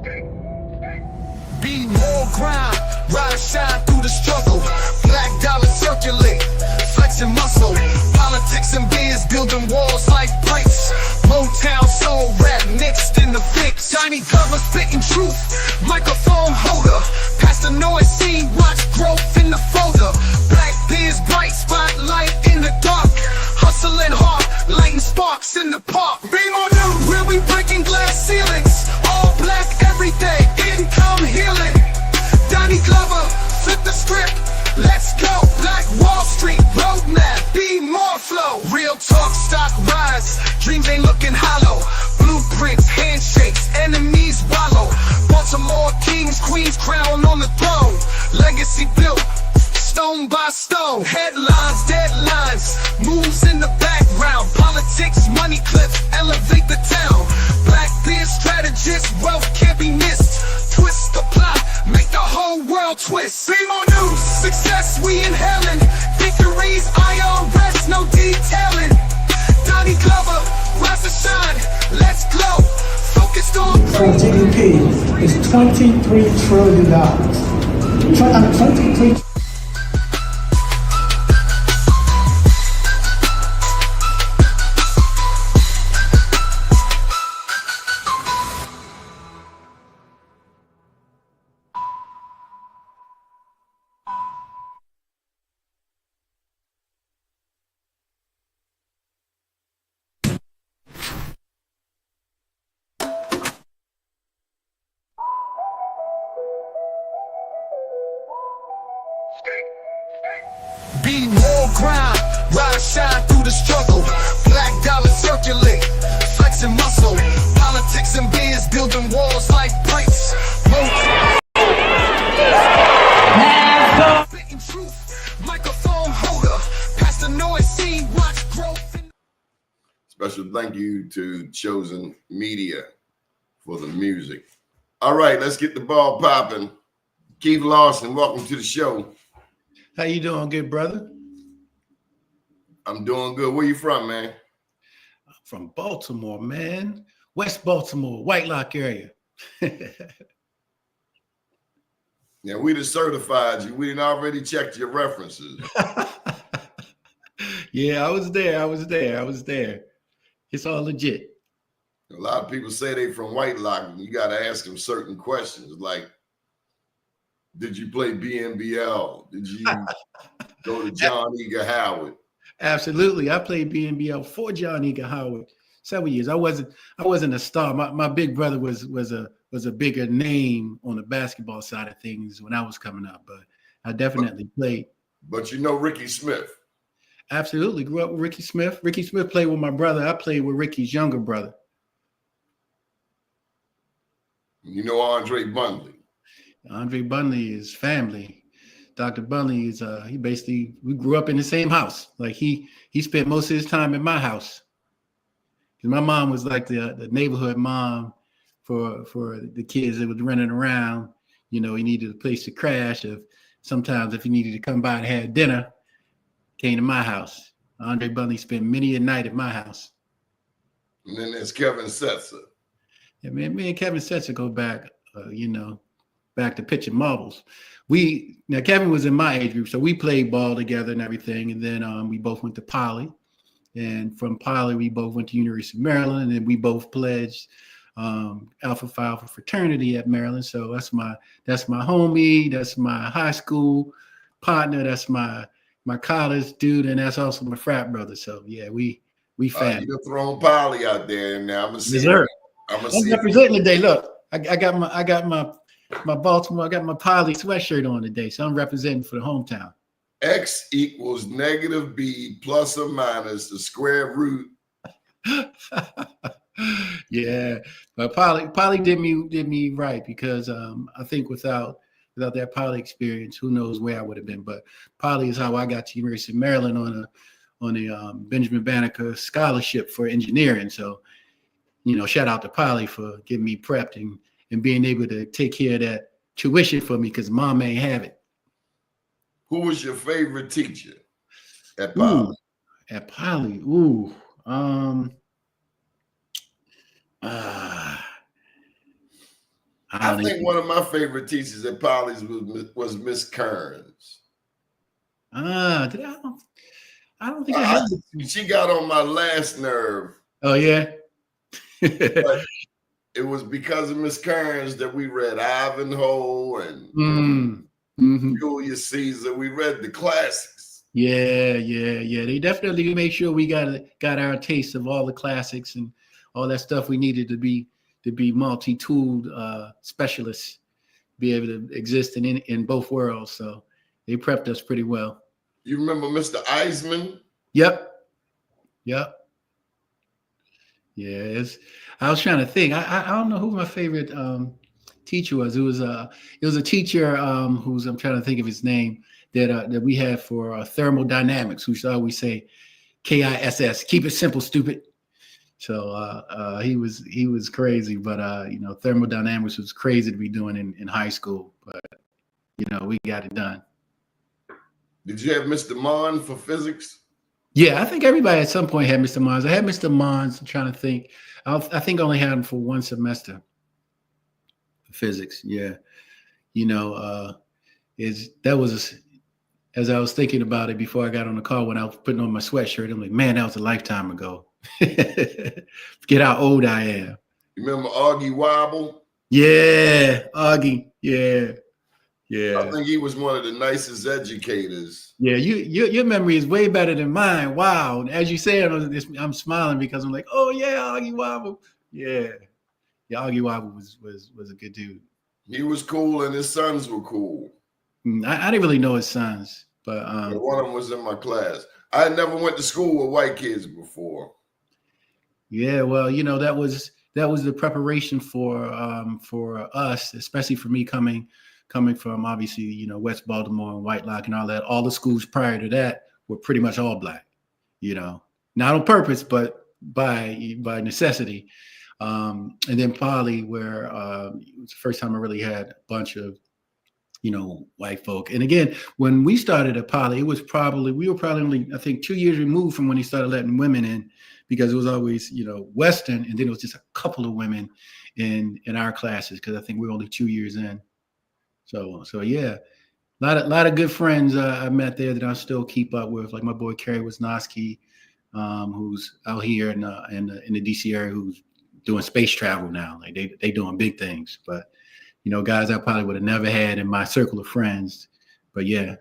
Be more grind, rise, shine through the struggle. Black dollar circulate, flexing muscle. Politics and biz building walls like bricks. Motown soul rap mixed in the fix. Tiny cover spitting truth, microphone holder. Past the noise scene, watch growth in the folder. Black biz bright spotlight in the dark. Hustling hard, lighting sparks in the park. Be more new, we'll be breaking glass ceilings. All black every day, income healing. Donnie Glover, flip the script, let's go. Black Wall Street, roadmap, be more flow. Real talk, stock rise, dreams ain't looking hollow. Blueprints, handshakes, enemies wallow. Baltimore kings, queens, crown on the throne. Legacy built, stone by stone. Headlines, deadlines, moves in the background. Politics, money clips, elevate the town. Black biz strategist, wealth can't be missed. Twist the plot, make the whole world twist. Be more news, success we inhaling. Victories, IRS, no detailing. Donnie Glover, rise to shine, let's glow. Focused on for GDP is $23 trillion. 23 Be more grind, rise, shine through the struggle. Black dollar circulate, flexing muscle. Politics and biz building walls like bricks. Spitting truth, microphone holder. Past the noise scene, watch growth. Special thank you to Chosen Media for the music. All right, let's get the ball popping. Keith Lawson, welcome to the show. How you doing, good brother? I'm doing good. Where you from, man? I'm from Baltimore, man. West Baltimore, White Lock area. Yeah, we done certified you. We done already checked your references. Yeah, I was there. It's all legit. A lot of people say they from White Lock, and you got to ask them certain questions like, did you play BNBL? Did you go to John Eager Howard? Absolutely. I played BNBL for John Eager Howard several years. I wasn't a star. My big brother was a bigger name on the basketball side of things when I was coming up, but I definitely played. But you know Ricky Smith. Absolutely. Grew up with Ricky Smith. Ricky Smith played with my brother. I played with Ricky's younger brother. You know Andre Bunley. Andre Bunley is family. Dr. Bunley is we grew up in the same house. Like he spent most of his time in my house. My mom was like the neighborhood mom for the kids that was running around. You know, he needed a place to crash. Sometimes if he needed to come by and have dinner, came to my house. Andre Bunley spent many a night at my house. And then there's Kevin Setzer. Yeah, man, me and Kevin Setzer go back, back to pitching marbles. Now Kevin was in my age group, so we played ball together and everything. And then we both went to Poly, and from Poly we both went to University of Maryland, and we both pledged Alpha Phi Alpha fraternity at Maryland. So that's my homie, that's my high school partner, that's my college dude, and that's also my frat brother. So yeah, we family. You're throwing Poly out there, and now I'm gonna see. Yes, I'm representing today. Look, I got my Baltimore, I got my Poly sweatshirt on today, so I'm representing for the hometown. X equals negative B plus or minus the square root. Yeah, but Poly did me right, because I think without that Poly experience, who knows where I would have been. But Poly is how I got to University of Maryland on a Benjamin Banneker scholarship for engineering. So, shout out to Poly for getting me prepped and being able to take care of that tuition for me, because mom ain't have it. Who was your favorite teacher at Poly? At Poly, I think one of my favorite teachers at Polly's was Miss Kearns. I don't think I had. She got on my last nerve. Oh yeah. But it was because of Miss Kearns that we read Ivanhoe and Julius Caesar. We read the classics. Yeah. They definitely made sure we got our taste of all the classics and all that stuff we needed to be multi-tooled specialists, be able to exist in both worlds. So they prepped us pretty well. You remember Mr. Eisman? Yep. Yeah, I was trying to think. I don't know who my favorite teacher was. It was a teacher who's, I'm trying to think of his name, that we had for thermodynamics, who used to always say KISS, keep it simple, stupid. So he was crazy, but thermodynamics was crazy to be doing in high school, but we got it done. Did you have Mr. Mon for physics? Yeah, I think everybody at some point had Mr. Mons. I had Mr. Mons. I'm trying to think. I think I only had him for one semester. Physics, yeah. That was, as I was thinking about it before I got on the call, when I was putting on my sweatshirt, I'm like, man, that was a lifetime ago. Forget how old I am. You remember Augie Wobble? Yeah, Augie. Yeah. I think he was one of the nicest educators. Yeah, your memory is way better than mine. Wow. And as you say, I'm smiling because I'm like, oh yeah, Augie Wobble. Yeah, Augie Wobble was a good dude. He was cool, and his sons were cool. I didn't really know his sons, but one of them was in my class. I never went to school with white kids before. Yeah, well, that was the preparation for us, especially for me coming from obviously West Baltimore and White Lock and all that. All the schools prior to that were pretty much all black, not on purpose, but by necessity. And then Poly, where it was the first time I really had a bunch of white folk. And again, when we started at Poly, we were probably only, I think, 2 years removed from when he started letting women in, because it was always Western, and then it was just a couple of women in our classes, because I think we were only 2 years in. So yeah, a lot of good friends I met there that I still keep up with, like my boy Kerry Wisnowski, who's out here in the DC area, who's doing space travel now. Like they doing big things, but guys I probably would have never had in my circle of friends. But yeah.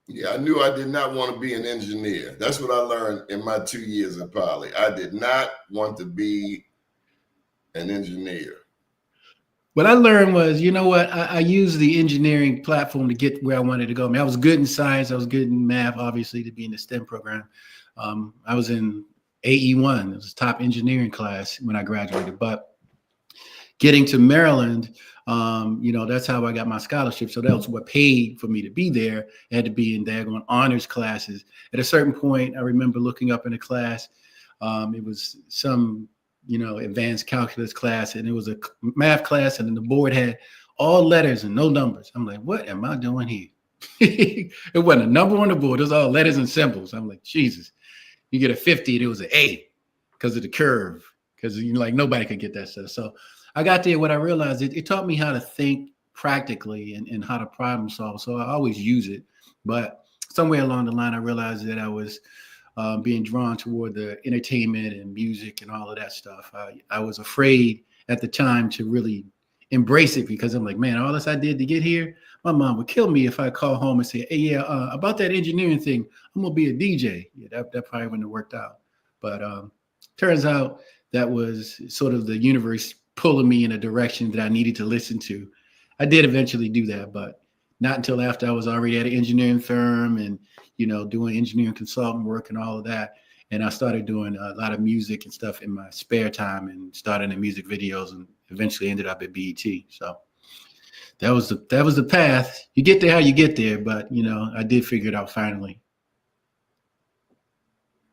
Yeah, I knew I did not want to be an engineer. That's what I learned in my 2 years at Poly. I did not want to be an engineer. What I learned was, I used the engineering platform to get where I wanted to go. I mean, I was good in science. I was good in math, obviously, to be in the STEM program. I was in AE1. It was a top engineering class when I graduated. But getting to Maryland, that's how I got my scholarship. So that was what paid for me to be there. I had to be in daggone honors classes. At a certain point, I remember looking up in a class. It was some advanced calculus class, and it was a math class, and then the board had all letters and no numbers. I'm like, what am I doing here? It wasn't a number on the board. It was all letters and symbols. I'm like, Jesus, you get a 50, and it was an A because of the curve, because nobody could get that stuff. So I got there. What I realized, it taught me how to think practically and how to problem solve. So I always use it, but somewhere along the line, I realized that I was being drawn toward the entertainment and music and all of that stuff. I was afraid at the time to really embrace it, because I'm like, man, all this I did to get here, my mom would kill me if I call home and say, hey, yeah, about that engineering thing, I'm gonna be a DJ. Yeah, that probably wouldn't have worked out. But turns out that was sort of the universe pulling me in a direction that I needed to listen to. I did eventually do that, but not until after I was already at an engineering firm and doing engineering consultant work and all of that. And I started doing a lot of music and stuff in my spare time, and started in music videos, and eventually ended up at BET. So that was the path. You get there how you get there, but I did figure it out finally.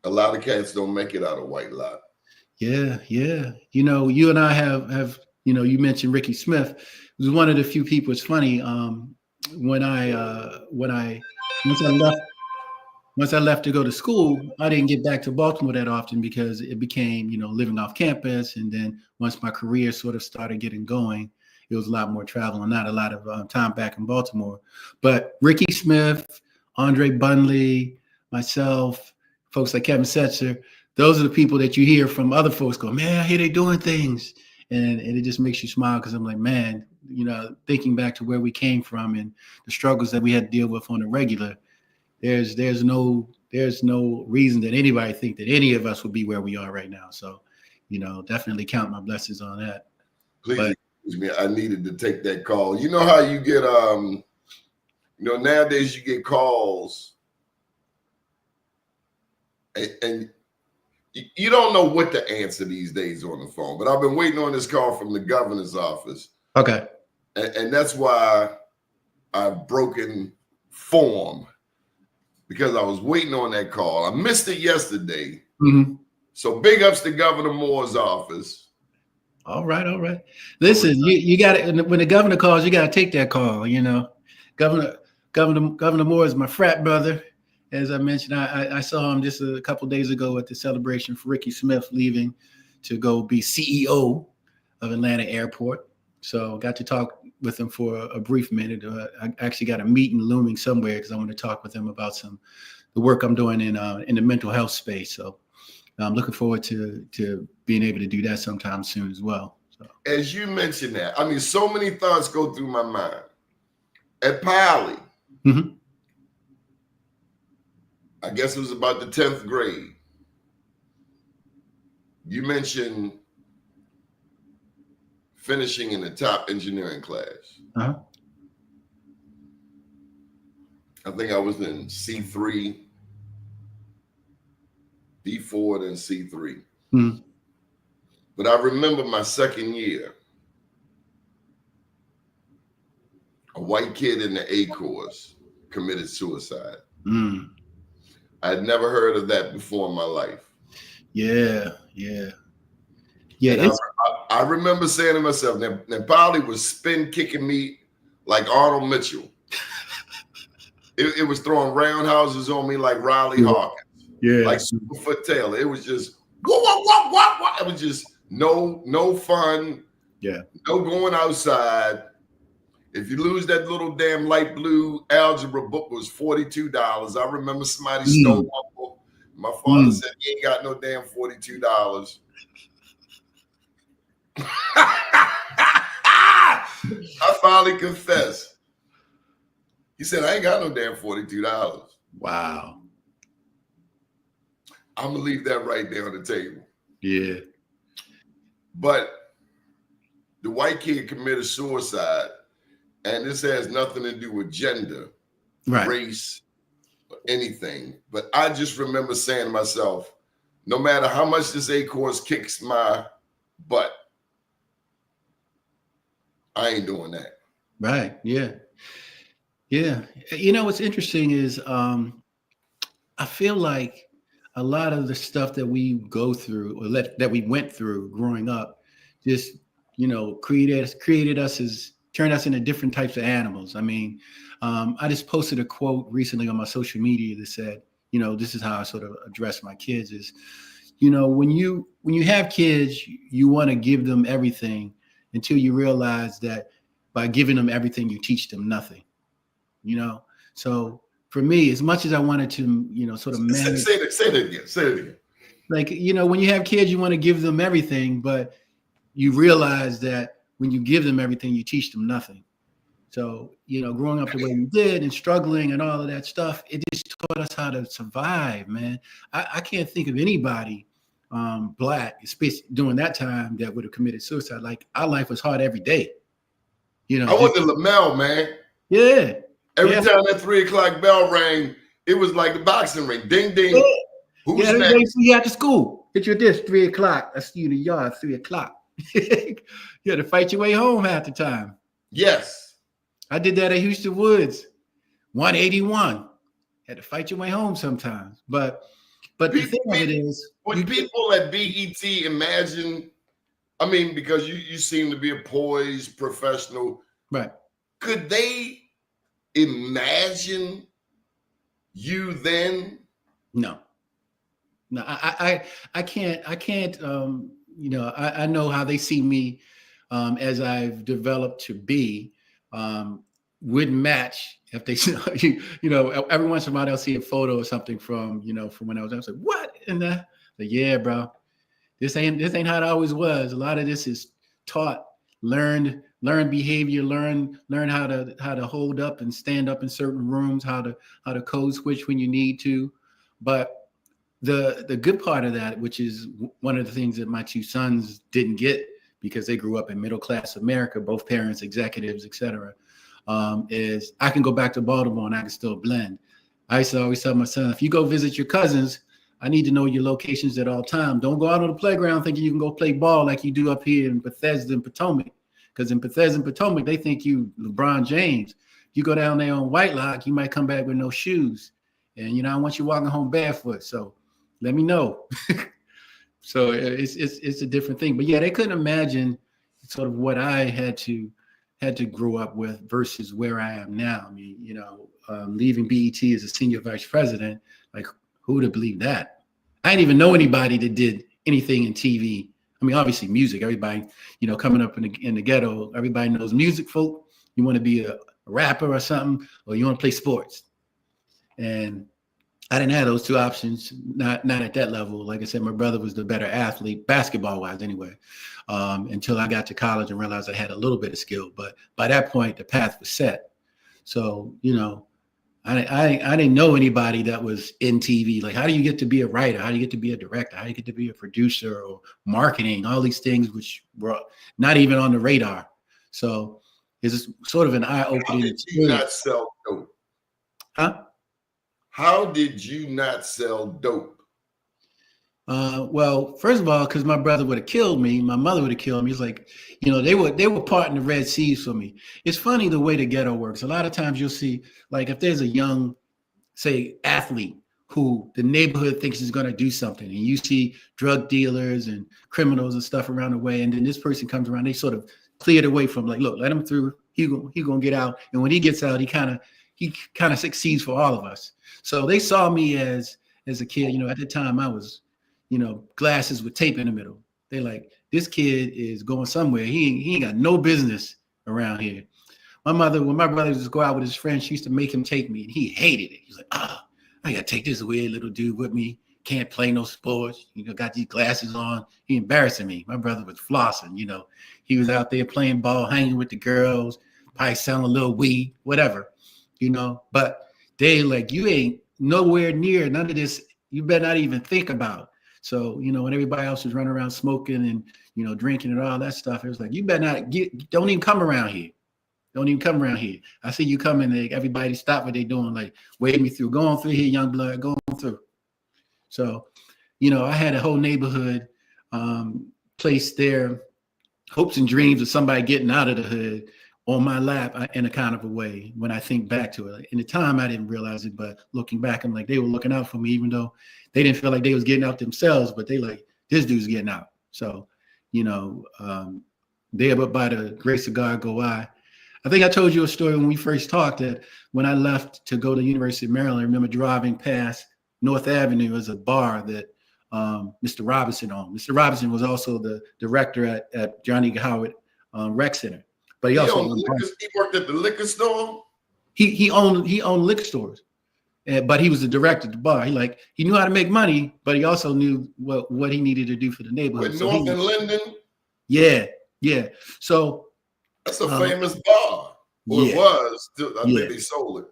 A lot of cats don't make it out of White Lock. Yeah. You and I have you mentioned Ricky Smith. It was one of the few people. It's funny. Once I left to go to school, I didn't get back to Baltimore that often, because it became, living off campus. And then once my career sort of started getting going, it was a lot more travel and not a lot of time back in Baltimore. But Ricky Smith, Andre Bunley, myself, folks like Kevin Setzer, those are the people that you hear from other folks go, man, I hear they doing things. And it just makes you smile because I'm like, man, thinking back to where we came from and the struggles that we had to deal with on a regular, there's no reason that anybody think that any of us would be where we are right now. So, definitely count my blessings on that. Please excuse me. I needed to take that call. You know how you get, nowadays you get calls and you don't know what to answer these days on the phone, but I've been waiting on this call from the governor's office. Okay. And that's why I've broken form, because I was waiting on that call. I missed it yesterday. Mm-hmm. So big ups to Governor Moore's office. All right. Listen, you got to, when the governor calls, you got to take that call. Governor Moore is my frat brother. As I mentioned, I saw him just a couple of days ago at the celebration for Ricky Smith leaving to go be CEO of Atlanta Airport. So got to talk with him for a brief minute. I actually got a meeting looming somewhere because I want to talk with him about the work I'm doing in the mental health space. So I'm looking forward to being able to do that sometime soon as well. So. As you mentioned that, I mean, so many thoughts go through my mind. At Poly, mm-hmm. I guess it was about the 10th grade. You mentioned finishing in the top engineering class. Uh-huh. I think I was in C3, D4, then C3. Mm-hmm. But I remember my second year, a white kid in the A course committed suicide. Mm. I had never heard of that before in my life. Yeah. I remember saying to myself, now Polly was spin kicking me like Arnold Mitchell. It was throwing roundhouses on me like Riley Hawkins. Yeah. Like Superfoot Taylor. It was just what. It was just no fun. Yeah. No going outside. If you lose that little damn light blue algebra book, was $42. I remember somebody stole my book. My father said, he ain't got no damn $42. I finally confessed. He said, I ain't got no damn $42. Wow. I'm gonna leave that right there on the table. Yeah. But the white kid committed suicide, and this has nothing to do with gender, right, race, or anything. But I just remember saying to myself, no matter how much this A course kicks my butt, I ain't doing that. Right. Yeah. What's interesting is I feel like a lot of the stuff that we go through or that we went through growing up just, created us turned us into different types of animals. I mean, I just posted a quote recently on my social media that said, this is how I sort of address my kids is, when you have kids, you want to give them everything until you realize that by giving them everything, you teach them nothing, So for me, as much as I wanted to, sort of manage. Say it again. Like, when you have kids, you want to give them everything, but you realize that when you give them everything, you teach them nothing. So, growing up the way we did and struggling and all of that stuff, it just taught us how to survive, man. I can't think of anybody Black, especially during that time, that would have committed suicide. Like, our life was hard every day. I went to Lamel, man. Yeah. Every time that 3 o'clock bell rang, it was like the boxing ring. Ding, ding. Yeah. Who's next? You had to school. Hit your disc, 3 o'clock. I see you in the yard, 3 o'clock. You had to fight your way home half the time. Yes. I did that at Houston Woods, 181. Had to fight your way home sometimes. But the thing of it is, would people at BET imagine, I mean, because you seem to be a poised professional. Right. Could they imagine you then? No, I can't. I know how they see me as I've developed to be, wouldn't match if they, you know, every once in a while they'll see a photo or something from, you know, from when I was like, what? And like, yeah, bro, this ain't how it always was. A lot of this is taught, learn behavior, learn how to hold up and stand up in certain rooms, how to code switch when you need to. But the good part of that, which is one of the things that my two sons didn't get because they grew up in middle class America, both parents, executives, etc., is I can go back to Baltimore and I can still blend. I used to always tell my son, if you go visit your cousins, I need to know your locations at all times. Don't go out on the playground thinking you can go play ball like you do up here in Bethesda and Potomac. Because in Bethesda and Potomac, they think you LeBron James. You go down there on Whitelock, you might come back with no shoes. And, you know, I want you walking home barefoot. So let me know. So it's a different thing. But yeah, they couldn't imagine sort of what I had to grow up with versus where I am now. I mean, you know, leaving BET as a senior vice president, like who would have believed that? I didn't even know anybody that did anything in TV. I mean, obviously music, everybody, you know, coming up in the ghetto, everybody knows music folk. You want to be a rapper or something, or you want to play sports. And I didn't have those two options, not at that level. Like I said, my brother was the better athlete, basketball-wise anyway, until I got to college and realized I had a little bit of skill. But by that point, the path was set. So, you know, I didn't know anybody that was in TV. Like, how do you get to be a writer? How do you get to be a director? How do you get to be a producer or marketing? All these things which were not even on the radar. So it's sort of an eye-opening experience. How did you not sell dope? Huh? How did you not sell dope? Well, first of all, because my brother would have killed me, my mother would have killed me. It's like, you know, they were parting the Red Seas for me. It's funny the way the ghetto works. A lot of times you'll see, like, if there's a young, say, athlete who the neighborhood thinks is going to do something, and you see drug dealers and criminals and stuff around the way, and then this person comes around, they sort of clear the way from, like, look, let him through. He gonna get out, and when he gets out, he kind of succeeds for all of us. So they saw me as a kid. You know, at the time I was, you know, glasses with tape in the middle. They like, this kid is going somewhere. He ain't got no business around here. My mother, when my brother used to go out with his friends, she used to make him take me, and he hated it. He's like, I gotta take this weird little dude with me. Can't play no sports. You know, got these glasses on. He embarrassing me. My brother was flossing. You know, he was out there playing ball, hanging with the girls, probably selling a little weed, whatever. You know, but they like, you ain't nowhere near none of this. You better not even think about. So, you know, when everybody else was running around smoking and, you know, drinking and all that stuff, it was like, you better not don't even come around here. Don't even come around here. I see you coming, like, everybody stop what they're doing, like, wave me through, go on through here, young blood, go on through. So, you know, I had a whole neighborhood placed their hopes and dreams of somebody getting out of the hood on my lap in a kind of a way when I think back to it. In the time, I didn't realize it, but looking back, I'm like, they were looking out for me, even though they didn't feel like they was getting out themselves, but they like, this dude's getting out. So, you know, there but by the grace of God go I. I think I told you a story when we first talked that when I left to go to the University of Maryland, I remember driving past North Avenue as a bar that Mr. Robinson owned. Mr. Robinson was also the director at Johnny Howard Rec Center. But he also he worked at the liquor store. He owned liquor stores, but he was the director at the bar. He knew how to make money, but he also knew what he needed to do for the neighborhood. With North and Linden. Yeah. So that's a famous bar. Well, it was. I think they sold it.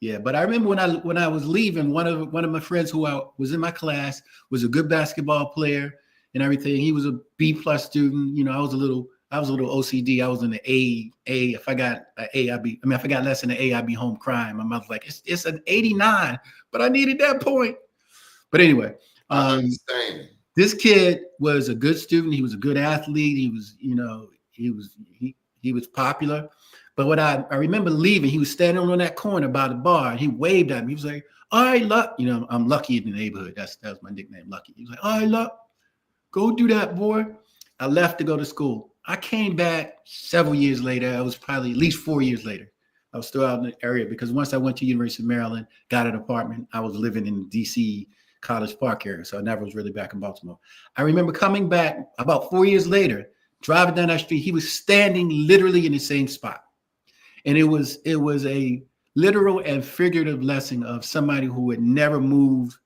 Yeah, but I remember when I was leaving, one of my friends who was in my class was a good basketball player and everything. He was a B+ student. You know, I was a little OCD. I was in the A. If I got an A, if I got less than an A, I'd be home crying. My mother's like, it's an 89, but I needed that point. But anyway, I understand. This kid was a good student. He was a good athlete. He was, you know, he was popular. But what I remember leaving, he was standing on that corner by the bar and he waved at me. He was like, all right, Luck. You know, I'm Lucky in the neighborhood. That was my nickname, Lucky. He was like, all right, Luck, go do that, boy. I left to go to school. I came back several years later. I was probably at least 4 years later. I was still out in the area because once I went to University of Maryland, got an apartment, I was living in the DC College Park area. So I never was really back in Baltimore. I remember coming back about 4 years later, driving down that street. He was standing literally in the same spot. And it was a literal and figurative lesson of somebody who had never moved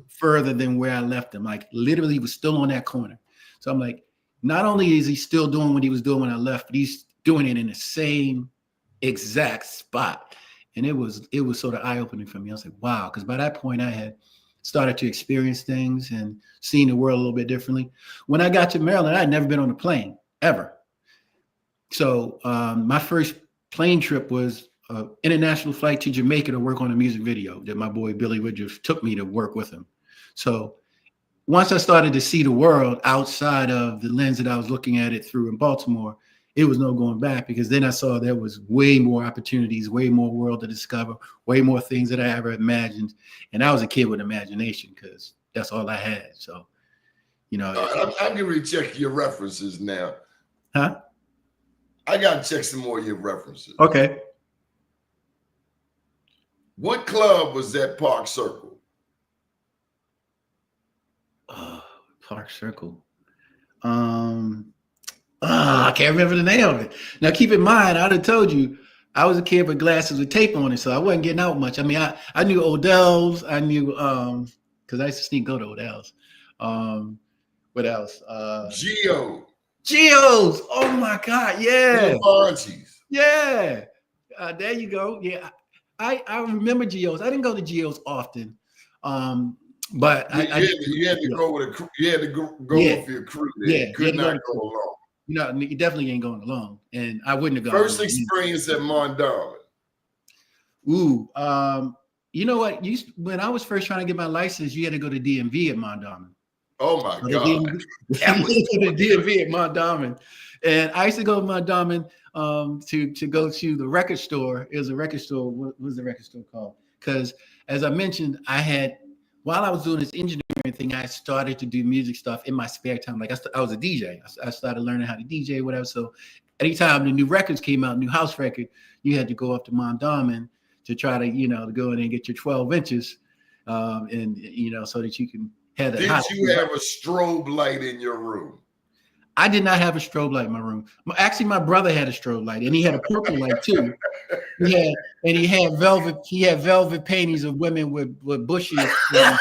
further than where I left him. Like literally he was still on that corner. So I'm like, not only is he still doing what he was doing when I left, but he's doing it in the same exact spot. And it was sort of eye-opening for me. I was like, wow, because by that point I had started to experience things and seeing the world a little bit differently. When I got to Maryland, I had never been on a plane ever. So my first plane trip was an international flight to Jamaica to work on a music video that my boy Billy Woodruff took me to work with him. So once I started to see the world outside of the lens that I was looking at it through in Baltimore, it was no going back, because then I saw there was way more opportunities, way more world to discover, way more things that I ever imagined. And I was a kid with imagination because that's all I had. So, you know. I'm going to check your references now. Huh? I got to check some more of your references. Okay. What club was that Park Circle? Park Circle. I can't remember the name of it. Now, keep in mind, I'd have told you I was a kid with glasses with tape on it, so I wasn't getting out much. I mean, I knew Odell's. I knew because I used to sneak go to Odell's. What else? Geo's. Oh my God, yeah. Yeah. There you go. Yeah, I remember Geo's. I didn't go to Geo's often, but you had to go with you had to go with your crew. There. You could not go alone. No, you definitely ain't going alone, and I wouldn't have gone. First experience at Mondawmin. Ooh, you know what? When I was first trying to get my license, you had to go to DMV at Mondawmin. Oh my God! The DMV at Mondawmin, and I used to go to Mondawmin to go to the record store. It was a record store. What was the record store called? Because as I mentioned, while I was doing this engineering thing, I started to do music stuff in my spare time. Like I was a DJ. I started learning how to DJ, whatever. So anytime the new records came out, new house record, you had to go up to Mondawmin to try to, to go in and get your 12 inches, and so that you can have that. Did you have a strobe light in your room? I did not have a strobe light in my room. Actually, my brother had a strobe light, and he had a purple light too. He had velvet paintings of women with bushes. And,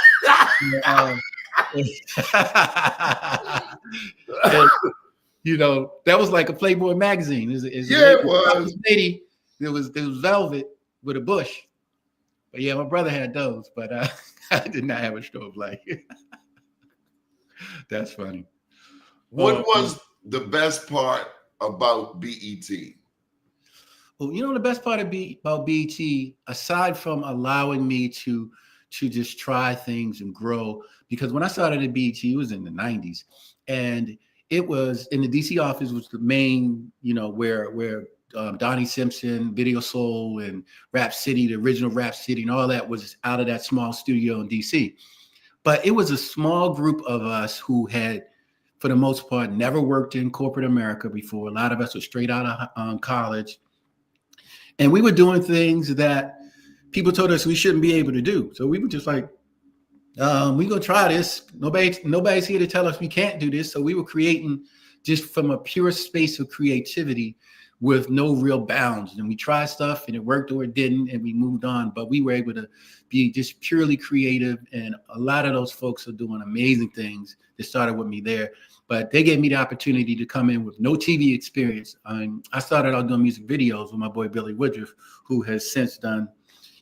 that was like a Playboy magazine. It was. Lady, it was velvet with a bush. But yeah, my brother had those, but I did not have a strobe light. That's funny. What was the best part about BET? Well, the best part about BET, aside from allowing me to just try things and grow, because when I started at BET, it was in the 90s, and it was in the DC office was the main, where Donnie Simpson, Video Soul, and Rap City, the original Rap City, and all that was out of that small studio in DC. But it was a small group of us who had, for the most part, never worked in corporate America before. A lot of us were straight out of college. And we were doing things that people told us we shouldn't be able to do. So we were just like, we're going to try this. Nobody's here to tell us we can't do this. So we were creating just from a pure space of creativity with no real bounds. And we tried stuff and it worked or it didn't, and we moved on. But we were able to be just purely creative. And a lot of those folks are doing amazing things that started with me there. But they gave me the opportunity to come in with no TV experience. I started out doing music videos with my boy Billy Woodruff, who has since done,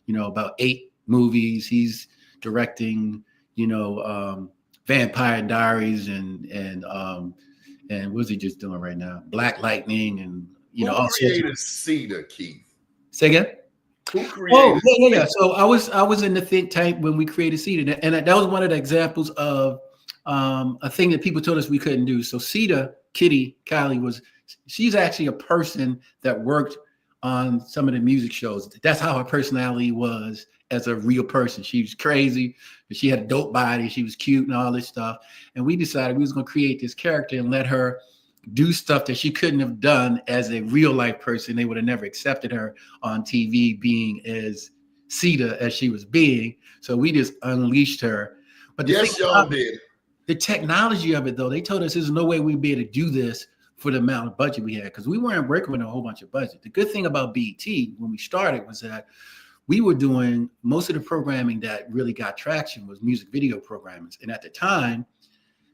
about 8 movies. He's directing, Vampire Diaries and what's he just doing right now? Black Lightning and Who created Cedar, Keith? Say again? Who created? Oh yeah. So I was in the think tank when we created Cedar, and that was one of the examples of a thing that people told us we couldn't do. So Cedar, Kitty, Kylie she's actually a person that worked on some of the music shows. That's how her personality was as a real person. She was crazy, but she had a dope body. She was cute and all this stuff. And we decided we was going to create this character and let her do stuff that she couldn't have done as a real life person. They would have never accepted her on TV being as Cedar as she was being. So we just unleashed her. But yes, y'all did. The technology of it, though, they told us there's no way we'd be able to do this for the amount of budget we had, because we weren't working with a whole bunch of budget. The good thing about BET when we started was that we were doing most of the programming that really got traction was music video programming. And at the time,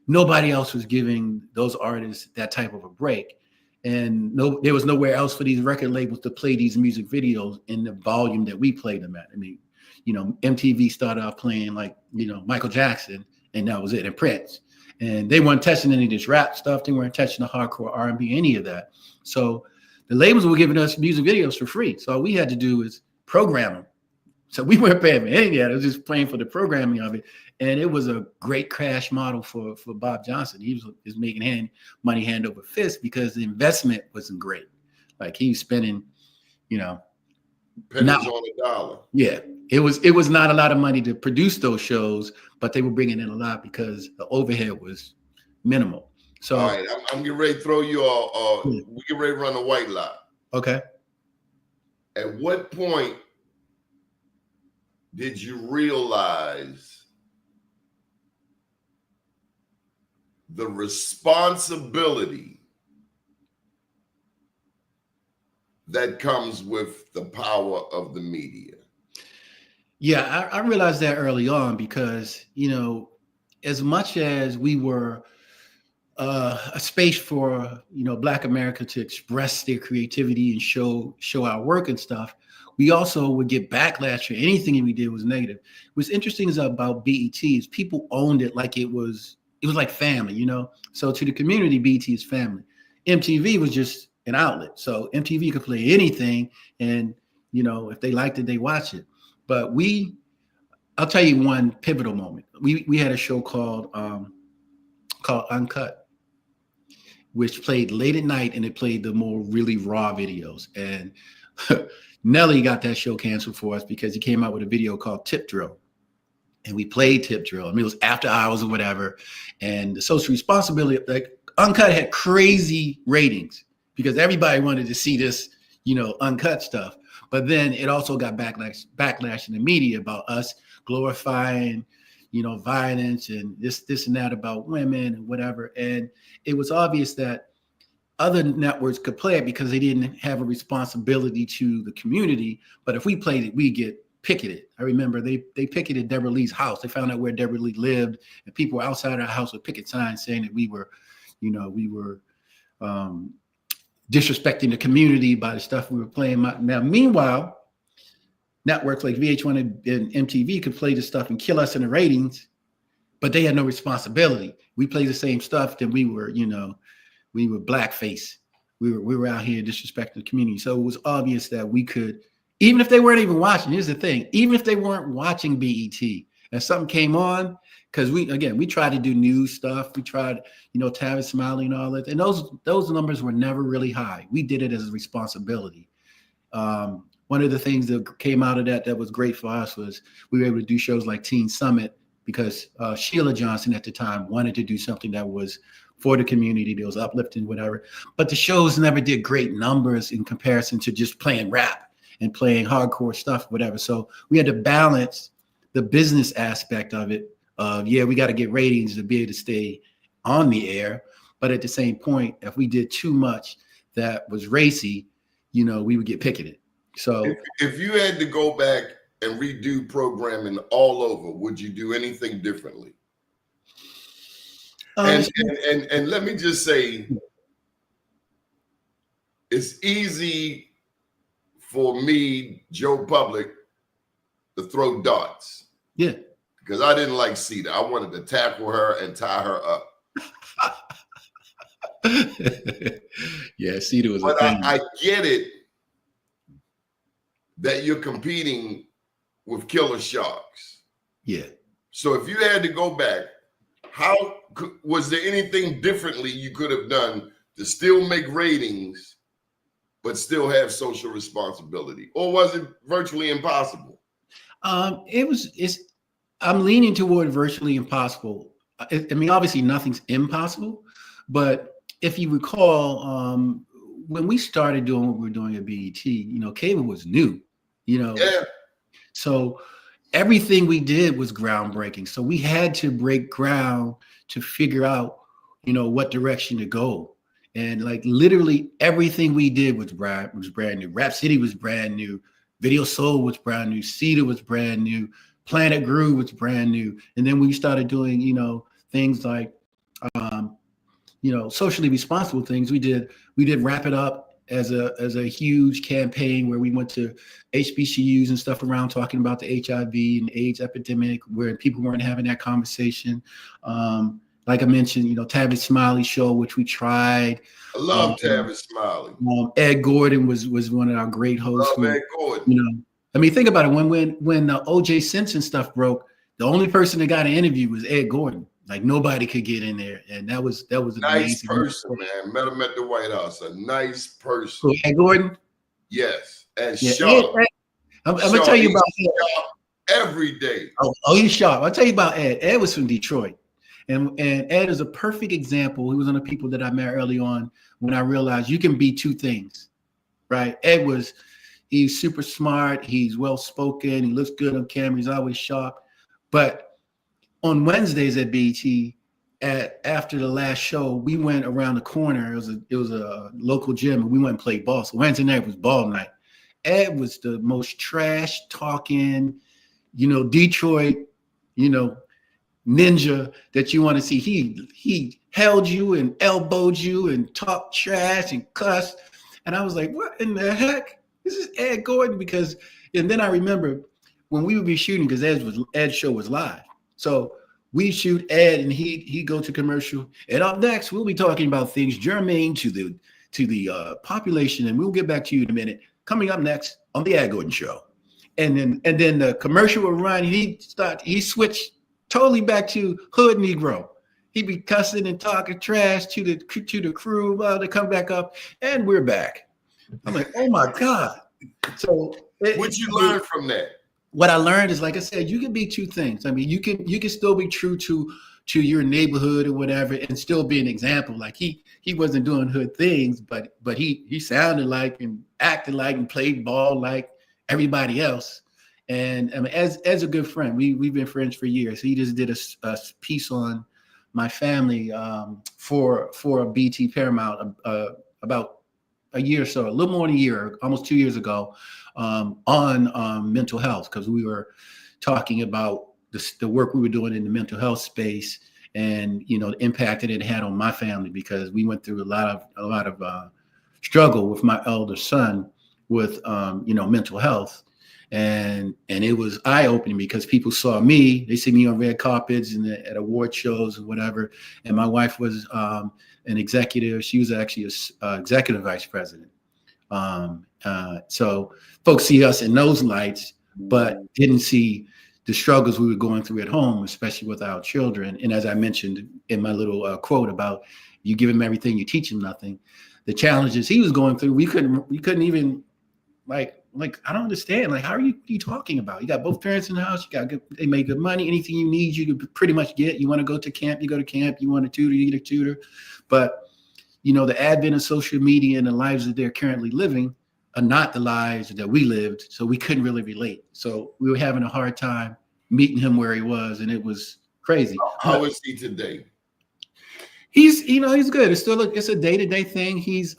nobody else was giving those artists that type of a break. And there was nowhere else for these record labels to play these music videos in the volume that we played them at. I mean, MTV started off playing like, Michael Jackson, and that was it, and Prince. And they weren't touching any of this rap stuff. They weren't touching the hardcore R&B, any of that. So the labels were giving us music videos for free. So all we had to do is program them. So we weren't paying for any of that. It was just paying for the programming of it. And it was a great crash model for Bob Johnson. He was making money hand over fist because the investment wasn't great. Like he was spending, pennies on a dollar. Yeah. It was not a lot of money to produce those shows, but they were bringing in a lot because the overhead was minimal. So, all right, I'm getting ready to throw you all. We get ready to run a white lot. Okay. At what point did you realize the responsibility that comes with the power of the media? Yeah, I realized that early on because, as much as we were a space for, Black America to express their creativity and show our work and stuff, we also would get backlash for anything we did was negative. What's interesting is about BET is people owned it like it was like family, So to the community, BET is family. MTV was just an outlet. So MTV could play anything and, if they liked it, they watch it. But I'll tell you one pivotal moment. We had a show called Uncut, which played late at night, and it played the more really raw videos. And Nelly got that show canceled for us because he came out with a video called Tip Drill. And we played Tip Drill. I mean, it was after hours or whatever. And the social responsibility, like Uncut had crazy ratings because everybody wanted to see this, uncut stuff. But then it also got backlash in the media about us glorifying, violence and this and that about women and whatever. And it was obvious that other networks could play it because they didn't have a responsibility to the community. But if we played it, we get picketed. I remember they picketed Deborah Lee's house. They found out where Deborah Lee lived, and people outside our house with picket signs saying that we were disrespecting the community by the stuff we were playing. Now, meanwhile, networks like VH1 and MTV could play this stuff and kill us in the ratings, but they had no responsibility. We played the same stuff that we were blackface. We were out here disrespecting the community. So it was obvious that we could, even if they weren't even watching, here's the thing, even if they weren't watching BET and something came on, because we tried to do news stuff. We tried, Tavis Smiley and all that. And those numbers were never really high. We did it as a responsibility. One of the things that came out of that was great for us was we were able to do shows like Teen Summit because Sheila Johnson at the time wanted to do something that was for the community, that was uplifting, whatever. But the shows never did great numbers in comparison to just playing rap and playing hardcore stuff, whatever. So we had to balance the business aspect of it. We got to get ratings to be able to stay on the air. But at the same point, if we did too much that was racy, we would get picketed. So if you had to go back and redo programming all over, would you do anything differently? And let me just say, it's easy for me, Joe Public, to throw darts. Yeah. Because I didn't like Cedar. I wanted to tackle her and tie her up. Yeah, Cedar was but a thing. I get it that you're competing with killer sharks. Yeah. So if you had to go back, was there anything differently you could have done to still make ratings, but still have social responsibility? Or was it virtually impossible? I'm leaning toward virtually impossible. I mean, obviously nothing's impossible, but if you recall, when we started doing what we were doing at BET, cable was new, Yeah. So everything we did was groundbreaking. So we had to break ground to figure out, what direction to go. And like literally everything we did was brand new. Rap City was brand new. Video Soul was brand new. Cedar was brand new. Planet Groove was brand new. And then we started doing, you know, things like, you know, socially responsible things. We did Wrap It Up as a huge campaign where we went to HBCUs and stuff around talking about the HIV and AIDS epidemic, where people weren't having that conversation. Like I mentioned, you know, Tavis Smiley show, which we tried. I love Tavis Smiley. Ed Gordon was one of our great hosts. Love Ed Gordon. You know, I mean, think about it. When the O.J. Simpson stuff broke, the only person that got an interview was Ed Gordon. Like nobody could get in there, and that was a nice person, man. Met him at the White House. A nice person. So Ed Gordon. Yes, and yeah, sharp. I'm gonna tell you about Ed every day. Oh, he's sharp. I'll tell you about Ed. Ed was from Detroit, and Ed is a perfect example. He was one of the people that I met early on when I realized you can be two things, right? He's super smart. He's well spoken. He looks good on camera. He's always sharp, but on Wednesdays at BET, after the last show, we went around the corner. It was a local gym, and we went and played ball. So Wednesday night was ball night. Ed was the most trash talking, you know, Detroit, you know, ninja that you want to see. He held you and elbowed you and talked trash and cussed. And I was like, what in the heck? This is Ed Gordon. And then I remember when we would be shooting, because Ed's show was live. So we shoot Ed, and he go to commercial. And up next, we'll be talking about things germane to the population, and we'll get back to you in a minute. Coming up next on the Ed Gordon Show, and then the commercial will run. He switched totally back to hood Negro. He'd be cussing and talking trash to the crew. Well, they come back up, and we're back. I'm like, oh my God! So what'd you learn from that? What I learned is, like I said, you can be two things. I mean, you can still be true to your neighborhood or whatever, and still be an example. Like he wasn't doing hood things, but he sounded like and acted like and played ball like everybody else. And I mean, as a good friend, we've been friends for years. He just did a piece on my family for a BT Paramount about a year or so, a little more than a year, almost 2 years ago, on mental health, because we were talking about the work we were doing in the mental health space, and you know the impact that it had on my family, because we went through a lot of struggle with my elder son with you know, mental health, and it was eye-opening because people saw me, they see me on red carpets and at award shows or whatever, and my wife was an executive. She was actually a executive vice president. So folks see us in those lights, but didn't see the struggles we were going through at home, especially with our children. And as I mentioned in my little quote about you give him everything, you teach him nothing, the challenges he was going through, we couldn't even like I don't understand. Like, how are you talking about? You got both parents in the house. They make good money. Anything you need, you could pretty much get. You want to go to camp, you go to camp. You want a tutor, you get a tutor. But you know, the advent of social media and the lives that they're currently living are not the lives that we lived. So we couldn't really relate. So we were having a hard time meeting him where he was, and it was crazy. How is he today? He's good. It's a day-to-day thing. He's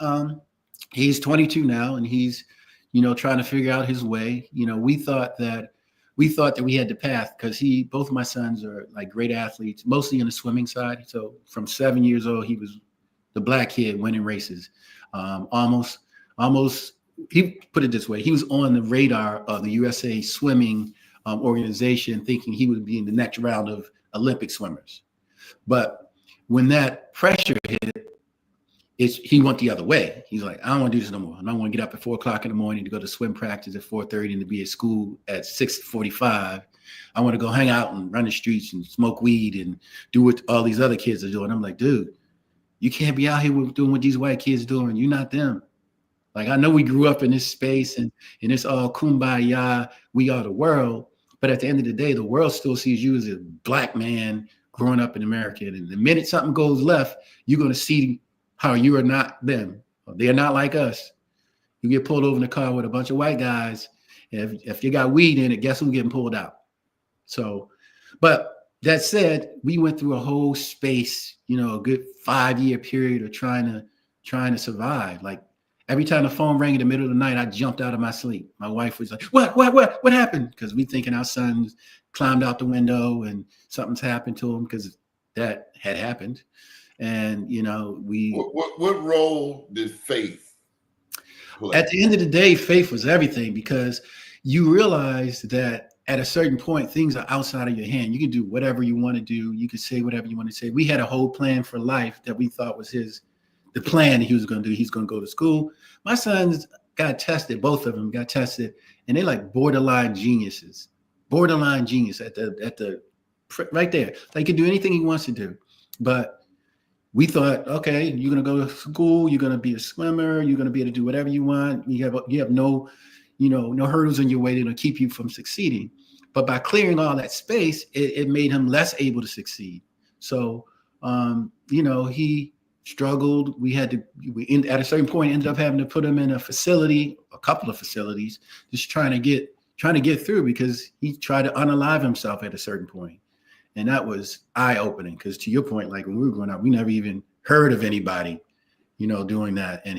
22 now, and he's, you know, trying to figure out his way. You know, we thought that we had the path, because both of my sons are like great athletes, mostly in the swimming side. So from 7 years old, he was the black kid winning races. Almost, he put it this way, he was on the radar of the USA swimming organization, thinking he would be in the next round of Olympic swimmers. But when that pressure hit, he went the other way. He's like, I don't want to do this no more. I don't want to get up at 4 o'clock in the morning to go to swim practice at 4:30 and to be at school at 6:45. I want to go hang out and run the streets and smoke weed and do what all these other kids are doing. I'm like, dude, you can't be out here doing what these white kids doing. You're not them. Like, I know we grew up in this space and it's all kumbaya, we are the world. But at the end of the day, the world still sees you as a black man growing up in America. And the minute something goes left, you're going to see how you are not them. They're not like us. You get pulled over in the car with a bunch of white guys. If you got weed in it, guess who's getting pulled out? So, but that said, we went through a whole space, you know, a good 5-year period of trying to trying to survive. Like every time the phone rang in the middle of the night, I jumped out of my sleep. My wife was like, what happened? Because we thinking our son climbed out the window and something's happened to him, because that had happened. And, you know, what role did faith play? At the end of the day, faith was everything, because you realize that at a certain point, things are outside of your hand. You can do whatever you want to do. You can say whatever you want to say. We had a whole plan for life that we thought was the plan that he was going to do. He's going to go to school. My sons got tested. Both of them got tested, and they're like borderline geniuses. Borderline genius at the right there. They can do anything he wants to do. But we thought, okay, you're going to go to school. You're going to be a swimmer. You're going to be able to do whatever you want. You have no hurdles in your way that'll keep you from succeeding. But by clearing all that space, it made him less able to succeed. So, he struggled. We at a certain point ended up having to put him in a couple of facilities, just trying to get through, because he tried to unalive himself at a certain point. And that was eye-opening, because to your point, like when we were growing up, we never even heard of anybody, doing that. And